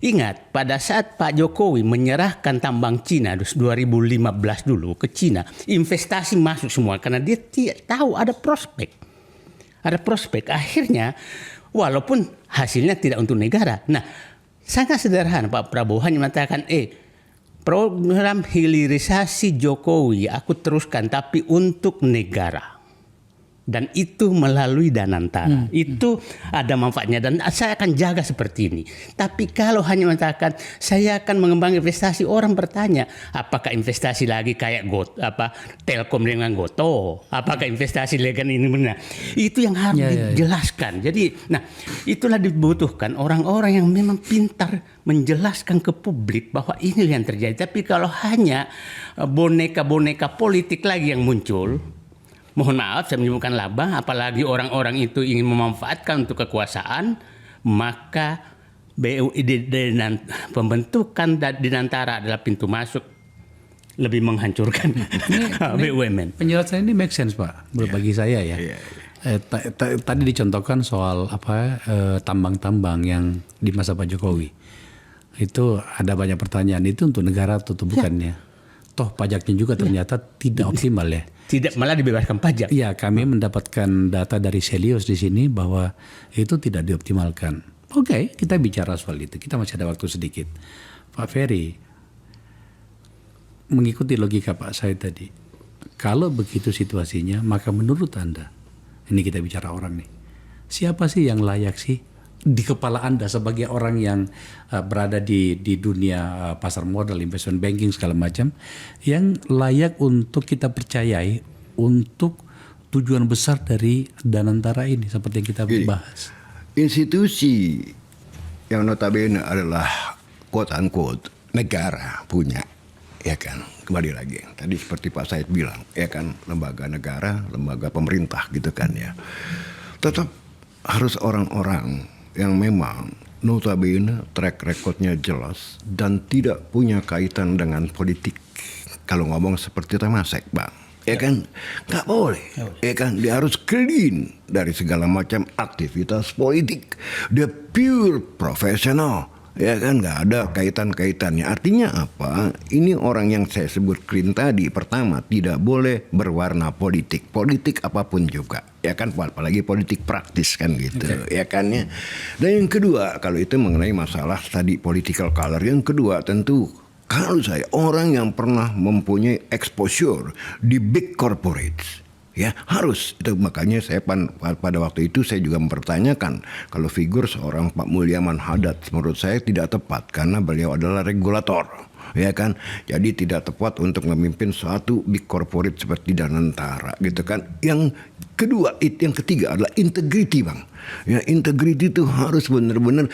[SPEAKER 2] Ingat, pada saat Pak Jokowi menyerahkan tambang Cina 2015 dulu ke Cina, investasi masuk semua karena dia tidak tahu ada prospek. Ada prospek. Akhirnya, walaupun hasilnya tidak untuk negara. Nah, sangat sederhana Pak Prabowo hanya mengatakan, program hilirisasi Jokowi aku teruskan tapi untuk negara. Dan itu melalui Danantara. Itu ada manfaatnya dan saya akan jaga seperti ini. Tapi kalau hanya mengatakan saya akan mengembangkan investasi, orang bertanya, apakah investasi lagi kayak Telkom dengan Goto? Apakah investasi legal ini benar? Itu yang harus dijelaskan. Jadi, nah itulah dibutuhkan orang-orang yang memang pintar menjelaskan ke publik bahwa ini yang terjadi. Tapi kalau hanya boneka-boneka politik lagi yang muncul, mohon maaf saya menyebutkan laba, apalagi orang-orang itu ingin memanfaatkan untuk kekuasaan, maka pembentukan Danantara adalah pintu masuk lebih menghancurkan BUMN.
[SPEAKER 1] Penjelasan ini make sense Pak, bagi saya ya. Tadi dicontohkan soal tambang-tambang yang di masa Pak Jokowi. Itu ada banyak pertanyaan, itu untuk negara atau bukannya? Toh pajaknya juga ternyata tidak optimal ya.
[SPEAKER 2] Tidak, malah dibebaskan pajak.
[SPEAKER 1] Ya, kami mendapatkan data dari Selius di sini bahwa itu tidak dioptimalkan. Oke, kita bicara soal itu. Kita masih ada waktu sedikit. Pak Ferry, mengikuti logika Pak Said tadi, kalau begitu situasinya, maka menurut Anda, ini kita bicara orang nih, siapa sih yang layak sih di kepala Anda sebagai orang yang berada di dunia pasar modal, investment banking segala macam, yang layak untuk kita percayai untuk tujuan besar dari Danantara ini seperti yang kita bahas?
[SPEAKER 3] institusi yang notabene adalah quote unquote negara punya, ya kan, kembali lagi tadi seperti Pak Said bilang, ya kan, lembaga negara, lembaga pemerintah gitu kan ya, tetap harus orang-orang yang memang notabene track recordnya jelas dan tidak punya kaitan dengan politik. Kalau ngomong seperti Temasek, Bang, ya kan, nggak boleh, ya kan, dia harus clean dari segala macam aktivitas politik, dia pure profesional, ya kan, nggak ada kaitan-kaitannya. Artinya apa? Ini orang yang saya sebut clean tadi, pertama tidak boleh berwarna politik apapun juga, ya kan, apalagi politik praktis kan gitu, ya kan ya. Dan yang kedua, kalau itu mengenai masalah tadi political color, yang kedua tentu kalau saya orang yang pernah mempunyai exposure di big corporates, ya harus itu. Makanya saya pada waktu itu saya juga mempertanyakan kalau figur seorang Pak Mulyaman Hadad menurut saya tidak tepat karena beliau adalah regulator, ya kan, jadi tidak tepat untuk memimpin suatu big corporate seperti Danantara gitu kan. Yang kedua, yang ketiga adalah integrity, Bang. Ya, integrity itu harus benar-benar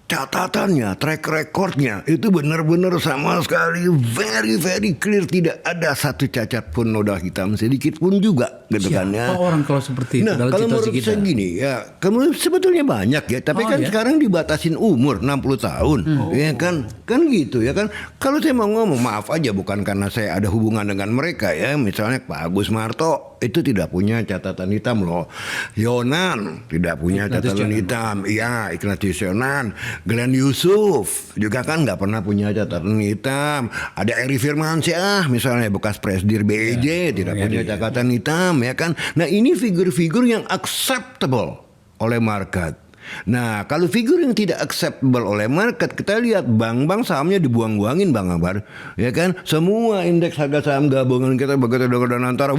[SPEAKER 3] catatannya, track recordnya itu benar-benar sama sekali very clear, tidak ada satu cacat pun, noda hitam sedikit pun juga gitu kan ya.
[SPEAKER 1] Orang kalau seperti itu dalam
[SPEAKER 3] kalau menurut
[SPEAKER 1] kita
[SPEAKER 3] saya gini ya, kamu sebetulnya banyak ya, tapi kan sekarang dibatasin umur 60 tahun, ya kan gitu ya kan. Kalau saya mau ngomong, maaf aja, bukan karena saya ada hubungan dengan mereka ya, misalnya Pak Agus Marto itu tidak punya catatan hitam loh, Yonan tidak punya catatan hitam, iya, Ignatius Yonan, Glenn Yusuf juga kan nggak pernah punya catatan hitam. Ada Eri Firmansyah misalnya bekas presidir BEJ tidak punya catatan hitam, ya kan. Nah ini figur-figur yang acceptable oleh market. Nah kalau figur yang tidak acceptable oleh market, kita lihat bank-bank sahamnya dibuang-buangin, Bang Akbar, ya kan. Semua indeks harga saham gabungan kita begitu dengan antara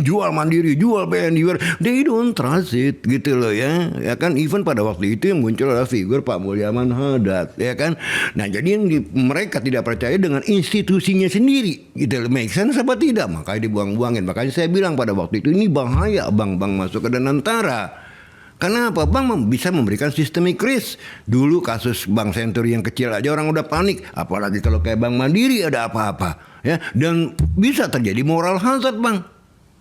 [SPEAKER 3] jual Mandiri, jual BNI, they don't trust it gitu loh ya kan. Even pada waktu itu yang muncul adalah figur Pak Mulyaman Hadad, ya kan. Nah jadi yang mereka tidak percaya dengan institusinya sendiri gitu loh. Make sense apa tidak? Makanya dibuang-buangin. Makanya saya bilang pada waktu itu ini bahaya bank-bank masuk ke Danantara. Karena apa? Bank bisa memberikan systemic risk. Dulu kasus Bank Senturi yang kecil aja orang udah panik, apalagi kalau kayak Bank Mandiri ada apa-apa, ya. Dan bisa terjadi moral hazard, Bang.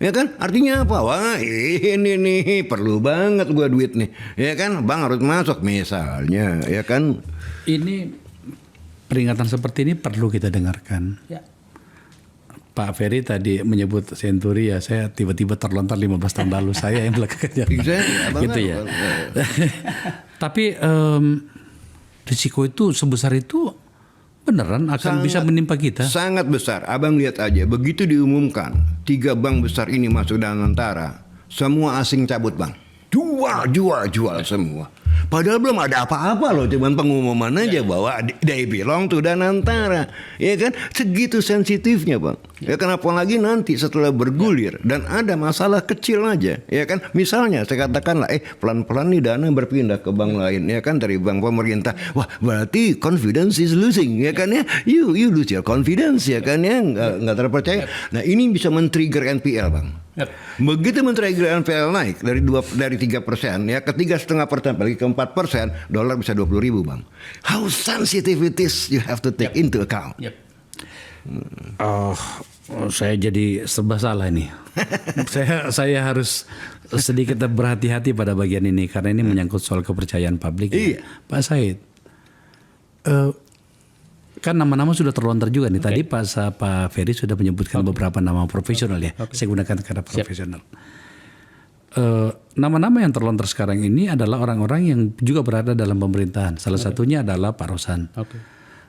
[SPEAKER 3] Ya kan? Artinya apa? Wah, ini nih perlu banget gua duit nih. Ya kan? Bank harus masuk misalnya, ya kan?
[SPEAKER 1] ini peringatan seperti ini perlu kita dengarkan.
[SPEAKER 2] Ya.
[SPEAKER 1] Pak Ferry tadi menyebut Senturi, ya saya tiba-tiba terlontar 15 tahun lalu saya yang belakangan gitu ya. Tapi risiko itu sebesar itu beneran akan bisa menimpa kita? Sangat
[SPEAKER 3] besar. Abang lihat aja, begitu diumumkan 3 bank besar ini masuk Danantara, semua asing cabut, Bang. Jual semua. Padahal belum ada apa-apa loh, cuman pengumuman aja bahwa they belong to Danantara, ya kan. Segitu sensitifnya, Bang. Ya kan, apalagi nanti setelah bergulir dan ada masalah kecil aja, ya kan. Misalnya saya katakanlah pelan-pelan nih dana berpindah ke bank lain, ya kan, dari bank pemerintah. Wah, berarti confidence is losing, ya kan ya. You lose your confidence, ya kan ya, nggak terpercaya. Nah, ini bisa men-trigger NPL, Bang. Begitu men-trigger NPL naik dari 3% ya ke 3,5% lagi ke 4%, dolar bisa 20.000, Bang. How sensitive it is, you have to take into account.
[SPEAKER 1] Saya jadi serba salah nih. saya harus sedikit berhati-hati pada bagian ini karena ini menyangkut soal kepercayaan publik.
[SPEAKER 3] Iya.
[SPEAKER 1] Pak Said, kan nama-nama sudah terlontar juga nih. Tadi Pak Ferry sudah menyebutkan beberapa nama profesional ya. Saya gunakan kata profesional. Nama-nama yang terlontar sekarang ini adalah orang-orang yang juga berada dalam pemerintahan. Salah satunya adalah Pak Rosan.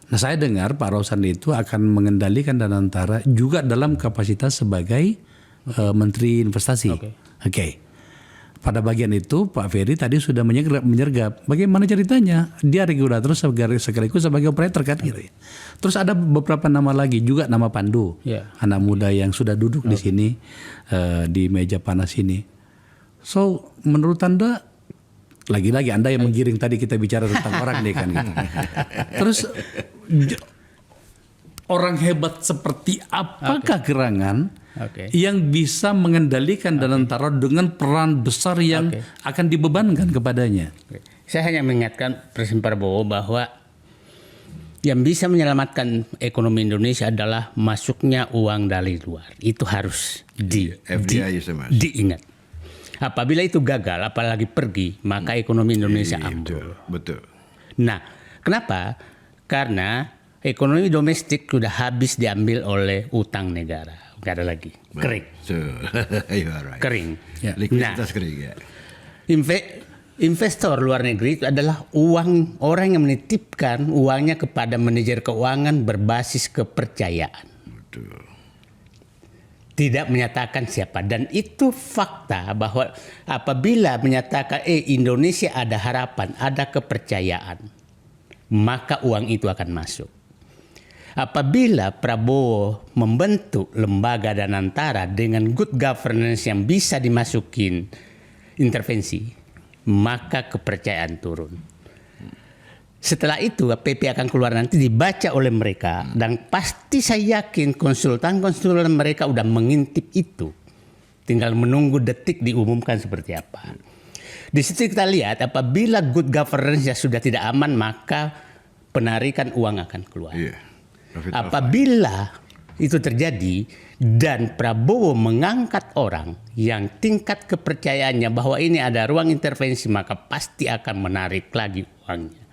[SPEAKER 1] Nah, saya dengar Pak Rosan itu akan mengendalikan Danantara juga dalam kapasitas sebagai Menteri Investasi. Oke. Pada bagian itu Pak Ferry tadi sudah menyergap. Bagaimana ceritanya? Dia regulator sekaligus sebagai operator kan gitu ya. Terus ada beberapa nama lagi juga, nama Pandu. Anak muda yang sudah duduk di sini di meja panas ini. So menurut Anda, lagi-lagi Anda yang menggiring tadi kita bicara tentang orang nih kan gitu. Terus orang hebat seperti apakah gerangan yang bisa mengendalikan Danantara dengan peran besar yang akan dibebankan kepadanya?
[SPEAKER 2] Saya hanya mengingatkan Presiden Prabowo bahwa yang bisa menyelamatkan ekonomi Indonesia adalah masuknya uang dari luar. Itu harus
[SPEAKER 3] FDI Mas.
[SPEAKER 2] diingat. Apabila itu gagal, apalagi pergi, maka ekonomi Indonesia ambrol.
[SPEAKER 3] Betul.
[SPEAKER 2] Nah, kenapa? Karena ekonomi domestik sudah habis diambil oleh utang negara. Nggak ada lagi. Kering.
[SPEAKER 3] You are right.
[SPEAKER 2] Kering.
[SPEAKER 1] Ya.
[SPEAKER 3] Likuiditas kering ya.
[SPEAKER 2] Investor luar negeri itu adalah orang yang menitipkan uangnya kepada manajer keuangan berbasis kepercayaan.
[SPEAKER 3] Betul.
[SPEAKER 2] Tidak menyatakan siapa. Dan itu fakta bahwa apabila menyatakan Indonesia ada harapan, ada kepercayaan, maka uang itu akan masuk. Apabila Prabowo membentuk lembaga Danantara dengan good governance yang bisa dimasukin intervensi, maka kepercayaan turun. Setelah itu PP akan keluar nanti dibaca oleh mereka dan pasti saya yakin konsultan-konsultan mereka udah mengintip itu. Tinggal menunggu detik diumumkan seperti apa. Di situ kita lihat apabila good governance sudah tidak aman maka penarikan uang akan keluar.
[SPEAKER 3] Iya.
[SPEAKER 2] Apabila itu terjadi dan Prabowo mengangkat orang yang tingkat kepercayaannya bahwa ini ada ruang intervensi maka pasti akan menarik lagi uangnya.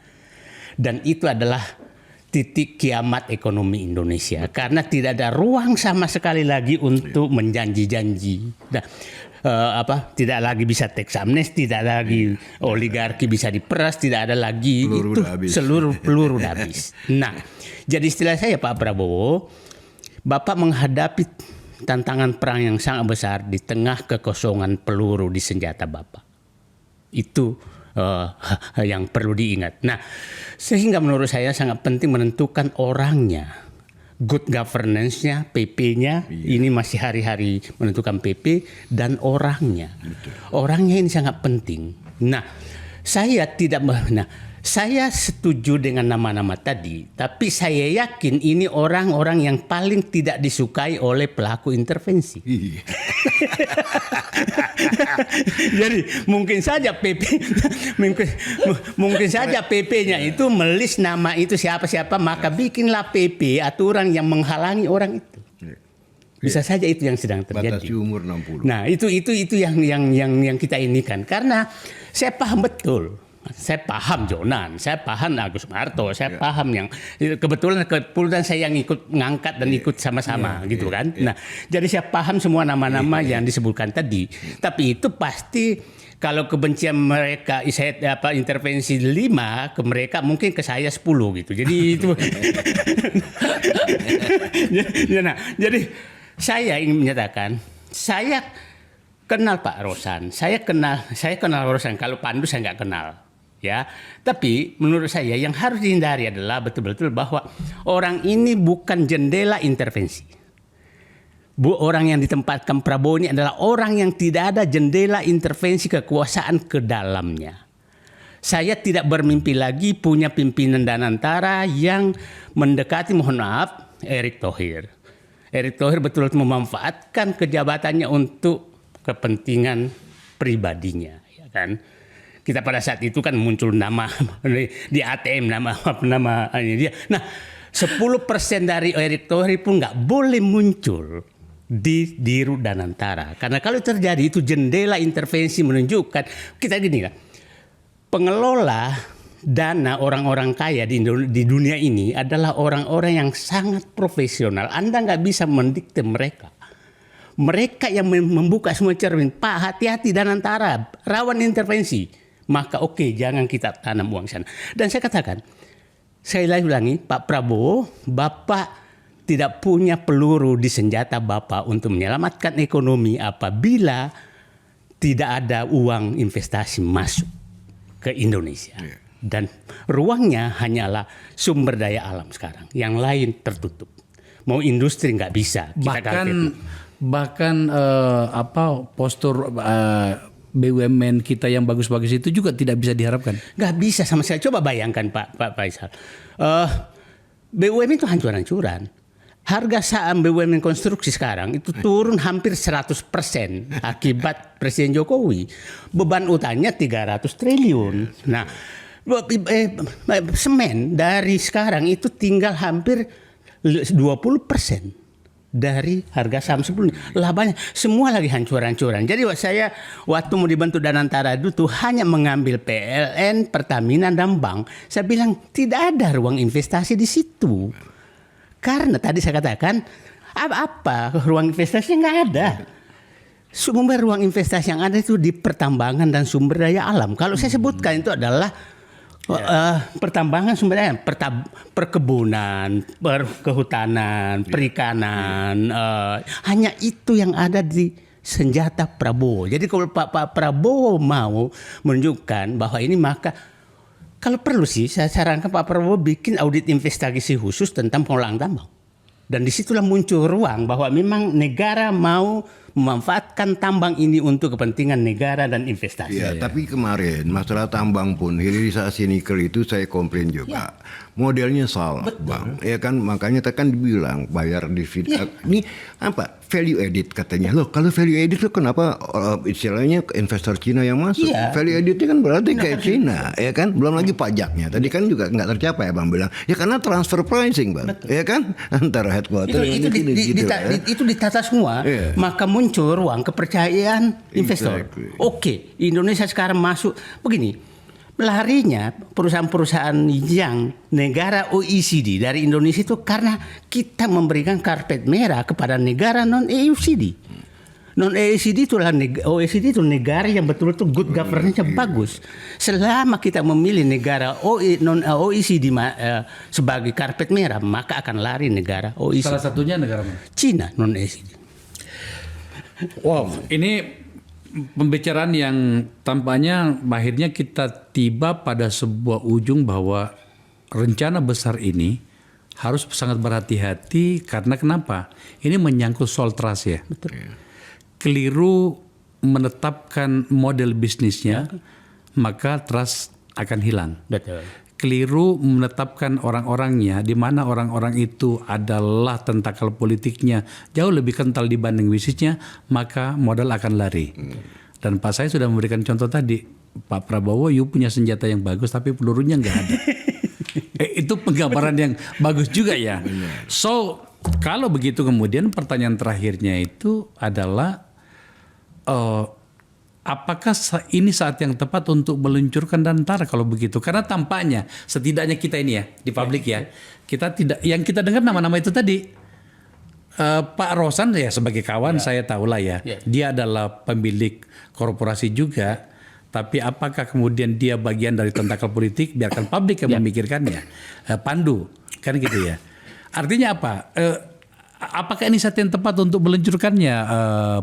[SPEAKER 2] Dan itu adalah titik kiamat ekonomi Indonesia karena tidak ada ruang sama sekali lagi untuk menjanji-janji. Nah, tidak lagi bisa tax amnesty, tidak lagi oligarki bisa diperas, tidak ada lagi
[SPEAKER 3] Peluru
[SPEAKER 2] itu
[SPEAKER 3] udah habis.
[SPEAKER 2] seluruh peluru udah habis. Nah, jadi istilah saya Pak Prabowo, Bapak menghadapi tantangan perang yang sangat besar di tengah kekosongan peluru di senjata Bapak. Itu yang perlu diingat. Nah, sehingga menurut saya sangat penting menentukan orangnya. Good governance-nya, PP-nya, ini masih hari-hari menentukan PP, dan orangnya.
[SPEAKER 3] Betul.
[SPEAKER 2] Orangnya ini sangat penting. Nah, saya saya setuju dengan nama-nama tadi, tapi saya yakin ini orang-orang yang paling tidak disukai oleh pelaku intervensi.
[SPEAKER 3] Iya.
[SPEAKER 2] Jadi mungkin saja mungkin saja PP-nya itu melis nama itu siapa-siapa maka bikinlah PP aturan yang menghalangi orang itu. Bisa saja itu yang sedang terjadi.
[SPEAKER 3] Batasi umur 60.
[SPEAKER 2] Nah, itu yang kita inikan karena saya paham betul. Saya paham Jonan, saya paham Agus Marto, saya paham yang kebetulan saya yang ikut ngangkat dan ikut sama-sama gitu kan. Nah, jadi saya paham semua nama-nama yang disebutkan tadi. Tapi itu pasti kalau kebencian mereka saya intervensi 5 ke mereka mungkin ke saya 10 gitu. Jadi itu jadi saya ingin menyatakan saya kenal Pak Rosan, saya kenal Rosan. Kalau Pandu saya nggak kenal. Ya, tapi menurut saya yang harus dihindari adalah betul-betul bahwa orang ini bukan jendela intervensi. Orang yang ditempatkan Prabowo ini adalah orang yang tidak ada jendela intervensi kekuasaan ke dalamnya. Saya tidak bermimpi lagi punya pimpinan Danantara yang mendekati, mohon maaf, Erick Thohir. Erick Thohir betul-betul memanfaatkan kejabatannya untuk kepentingan pribadinya, ya kan? Kita pada saat itu kan muncul nama di ATM nama ini dia. Nah, 10% dari Erick Thohir pun nggak boleh muncul di Dirut Danantara. Karena kalau terjadi itu jendela intervensi menunjukkan kita gini kan. Pengelola dana orang-orang kaya di dunia ini adalah orang-orang yang sangat profesional. Anda nggak bisa mendikte mereka. Mereka yang membuka semua cermin. Pak, hati-hati Danantara, rawan intervensi. Maka oke, jangan kita tanam uang sana. Dan saya katakan, saya ulangi, Pak Prabowo, Bapak tidak punya peluru di senjata Bapak untuk menyelamatkan ekonomi apabila tidak ada uang investasi masuk ke Indonesia. Dan ruangnya hanyalah sumber daya alam sekarang. Yang lain tertutup. Mau industri nggak bisa.
[SPEAKER 1] Bahkan postur BUMN kita yang bagus-bagus itu juga tidak bisa diharapkan.
[SPEAKER 2] Nggak bisa sama sekali. Coba bayangkan Pak Faisal. BUMN itu hancur-hancuran. harga saham BUMN konstruksi sekarang itu turun hampir 100% akibat Presiden Jokowi. Beban utangnya 300 triliun. Nah, semen dari sekarang itu tinggal hampir 20% dari harga saham sebelumnya. Labanya semua lagi hancur-hancuran. Jadi saya waktu mau dibentuk Danantara itu hanya mengambil PLN, Pertamina dan bank. Saya bilang tidak ada ruang investasi di situ. Karena tadi saya katakan apa ruang investasi nggak ada. Sumber ruang investasi yang ada itu di pertambangan dan sumber daya alam. Kalau saya sebutkan itu adalah pertambangan, sumber daya, perkebunan, kehutanan, perikanan. Hanya itu yang ada di senjata Prabowo. Jadi kalau Pak Prabowo mau menunjukkan bahwa ini, maka kalau perlu sih saya sarankan Pak Prabowo bikin audit investasi khusus tentang pengolahan tambang. Dan disitulah muncul ruang bahwa memang negara mau memanfaatkan tambang ini untuk kepentingan negara dan investasi.
[SPEAKER 3] Ya, tapi kemarin masalah tambang pun hilirisasi nikel itu saya komplain juga. Modelnya salah, Bang. Ya kan, makanya kan dibilang bayar dividen. Ini apa? Value edit katanya. Loh, kalau value edit itu kenapa istilahnya investor Cina yang masuk? Value editnya kan berarti kayak Cina, ya kan? Belum lagi pajaknya. Tadi kan juga nggak tercapai, Bang bilang. Ya karena transfer pricing, Bang.
[SPEAKER 2] Betul.
[SPEAKER 3] Ya kan? Antara headquarter
[SPEAKER 2] itu ditata semua, maka muncul ruang kepercayaan investor. Oke, Indonesia sekarang masuk begini. Larinya perusahaan-perusahaan yang negara OECD dari Indonesia itu karena kita memberikan karpet merah kepada negara non OECD. Non OECD itulah OECD itu negara yang betul-betul good governance-nya bagus. Selama kita memilih negara non OECD sebagai karpet merah, maka akan lari negara OECD.
[SPEAKER 1] Salah satunya negara mana?
[SPEAKER 2] Cina non OECD.
[SPEAKER 1] Wow, ini pembicaraan yang tampaknya akhirnya kita tiba pada sebuah ujung bahwa rencana besar ini harus sangat berhati-hati karena kenapa? Ini menyangkut soal trust ya.
[SPEAKER 2] Betul.
[SPEAKER 1] Keliru menetapkan model bisnisnya, maka trust akan hilang.
[SPEAKER 2] Betul.
[SPEAKER 1] Keliru menetapkan orang-orangnya, di mana orang-orang itu adalah tentakel politiknya jauh lebih kental dibanding bisnisnya, maka modal akan lari. Dan Pak saya sudah memberikan contoh tadi, Pak Prabowo, you punya senjata yang bagus tapi pelurunya nggak ada. Itu penggambaran yang bagus juga ya. So kalau begitu kemudian pertanyaan terakhirnya itu adalah apakah ini saat yang tepat untuk meluncurkan Danantara kalau begitu? Karena tampaknya setidaknya kita ini ya di publik ya, kita tidak, yang kita dengar nama-nama itu tadi. Pak Rosan ya sebagai kawan saya tahulah ya, dia adalah pemilik korporasi juga. Tapi apakah kemudian dia bagian dari tentakel politik? Biarkan publik yang memikirkannya. Pandu kan gitu ya. Artinya apa? Apakah ini saat yang tepat untuk meluncurkannya?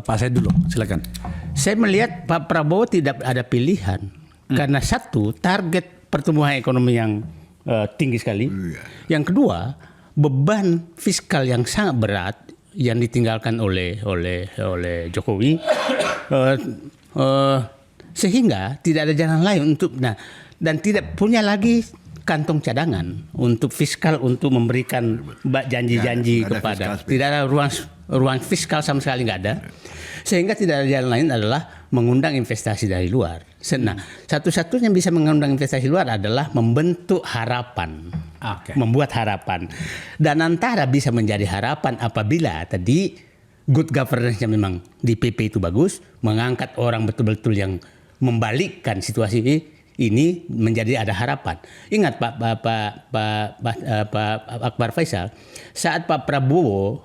[SPEAKER 1] Pak saya dulu, silakan.
[SPEAKER 2] Saya melihat Pak Prabowo tidak ada pilihan karena satu, target pertumbuhan ekonomi yang tinggi sekali. Yang kedua, beban fiskal yang sangat berat yang ditinggalkan oleh Jokowi, sehingga tidak ada jalan lain untuk dan tidak punya lagi kantong cadangan untuk fiskal untuk memberikan janji-janji kepada. Tidak ada ruang fiskal sama sekali nggak ada. Sehingga tidak ada jalan lain adalah mengundang investasi dari luar. Nah, satu-satunya yang bisa mengundang investasi luar adalah membentuk harapan. Membuat harapan. Danantara bisa menjadi harapan apabila tadi good governance-nya memang di PP itu bagus, mengangkat orang betul-betul yang membalikkan situasi ini menjadi ada harapan. Ingat Pak Akbar Faisal, saat Pak Prabowo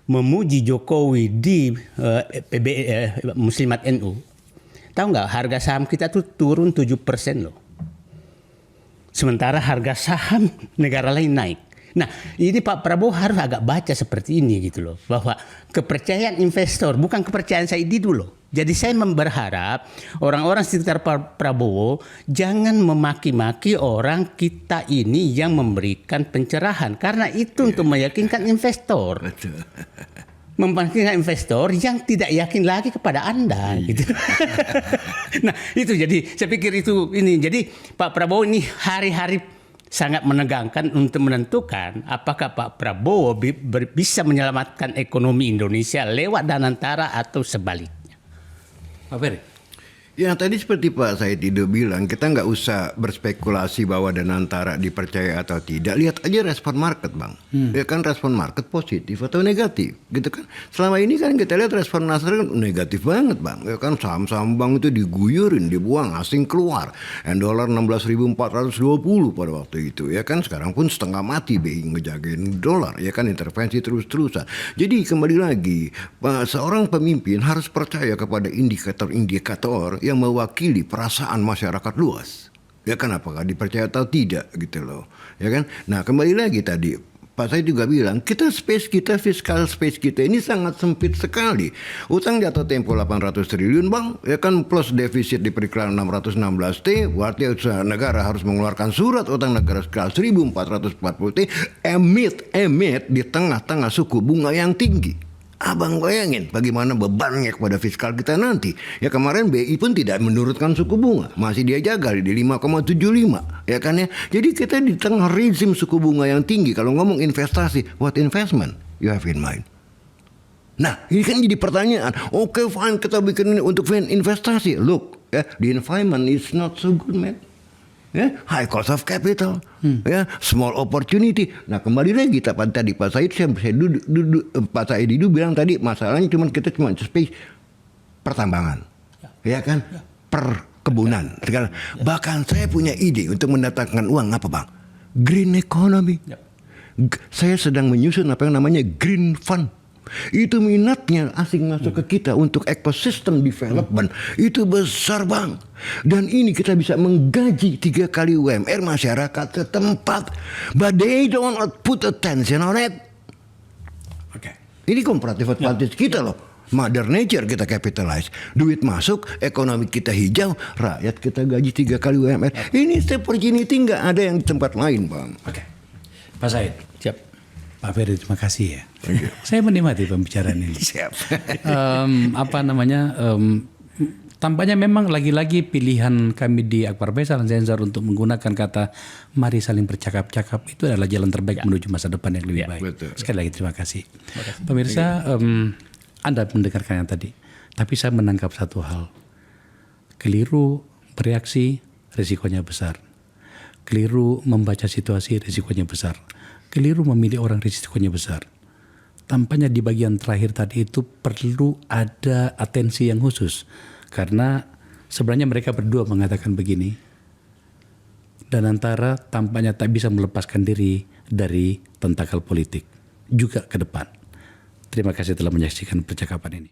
[SPEAKER 2] memuji Jokowi di Muslimat NU, tahu nggak harga saham kita tuh turun 7% loh. Sementara harga saham negara lain naik. Nah, ini Pak Prabowo harus agak baca seperti ini gitu loh, bahwa kepercayaan investor bukan kepercayaan saya dulu. Jadi saya berharap orang-orang sekitar Pak Prabowo jangan memaki-maki orang kita ini yang memberikan pencerahan, karena itu untuk meyakinkan investor. Meyakinkan investor yang tidak yakin lagi kepada Anda gitu. Nah, itu jadi saya pikir itu ini. Jadi Pak Prabowo ini hari-hari sangat menegangkan untuk menentukan apakah Pak Prabowo bisa menyelamatkan ekonomi Indonesia lewat Danantara atau sebaliknya.
[SPEAKER 1] Pak Ferry.
[SPEAKER 3] Ya tadi seperti Pak Said Didu bilang, kita nggak usah berspekulasi bahwa Danantara dipercaya atau tidak. Lihat aja respon market, Bang. Ya kan respon market positif atau negatif, gitu kan. Selama ini kan kita lihat respon Nasdaq kan negatif banget, Bang. Ya kan saham-saham bank itu diguyurin, dibuang, asing keluar. Dolar 16.420 pada waktu itu. Ya kan sekarang pun setengah mati BI ngejagain dolar. Ya kan intervensi terus-terusan. Jadi kembali lagi, seorang pemimpin harus percaya kepada indikator-indikator yang mewakili perasaan masyarakat luas. Ya kan apakah dipercaya atau tidak gitu loh. Ya kan? Nah, kembali lagi tadi Pak saya juga bilang, fiskal space kita ini sangat sempit sekali. Utang jatuh tempo 800 triliun, Bang, ya kan, plus defisit di perkiraan 616 T, berarti negara harus mengeluarkan surat utang negara skala 1440 T, emit di tengah-tengah suku bunga yang tinggi. Abang bayangin bagaimana bebannya kepada fiskal kita nanti. Ya kemarin BI pun tidak menurunkan suku bunga, masih dia jaga di 5,75, ya kan ya. Jadi kita di tengah rezim suku bunga yang tinggi. Kalau ngomong investasi, what investment you have in mind? Nah, ini kan jadi pertanyaan. Oke, fine, kita bikin ini untuk investasi. Look, ya, the environment is not so good, man. Ya, high cost of capital, ya, small opportunity. Nah, kembali lagi tadi Pak Said, Pak Said itu bilang tadi masalahnya cuma space pertambangan, ya kan, perkebunan. Sekarang, bahkan saya punya ide untuk mendatangkan uang apa, Bang? Green economy. Saya sedang menyusun apa yang namanya green fund. Itu minatnya asing masuk ke kita untuk ecosystem development itu besar, Bang. Dan ini kita bisa menggaji 3 kali UMR masyarakat setempat, but they don't put attention on it.
[SPEAKER 1] Oke.
[SPEAKER 3] Ini comparative advantage kita loh. Mother Nature kita capitalize, duit masuk, ekonomi kita hijau, rakyat kita gaji 3 kali UMR. Ini opportunity nggak ada yang di tempat lain, Bang.
[SPEAKER 1] Oke. Pak Said.
[SPEAKER 2] Siap.
[SPEAKER 1] Pak Ferry, terima kasih ya. Saya menikmati pembicaraan ini.
[SPEAKER 3] Siap.
[SPEAKER 1] Tampaknya memang lagi-lagi pilihan kami di Akbar Faisal dan Sensor untuk menggunakan kata mari saling bercakap-cakap itu adalah jalan terbaik menuju masa depan yang lebih baik.
[SPEAKER 3] Betul.
[SPEAKER 1] Sekali lagi terima kasih. Pemirsa, Anda mendengarkan yang tadi, tapi saya menangkap satu hal. Keliru bereaksi, risikonya besar. Keliru membaca situasi, risikonya besar. Keliru memilih orang, risikonya besar. Tampaknya di bagian terakhir tadi itu perlu ada atensi yang khusus. Karena sebenarnya mereka berdua mengatakan begini. Danantara tampaknya tak bisa melepaskan diri dari tentakel politik. Juga ke depan. Terima kasih telah menyaksikan percakapan ini.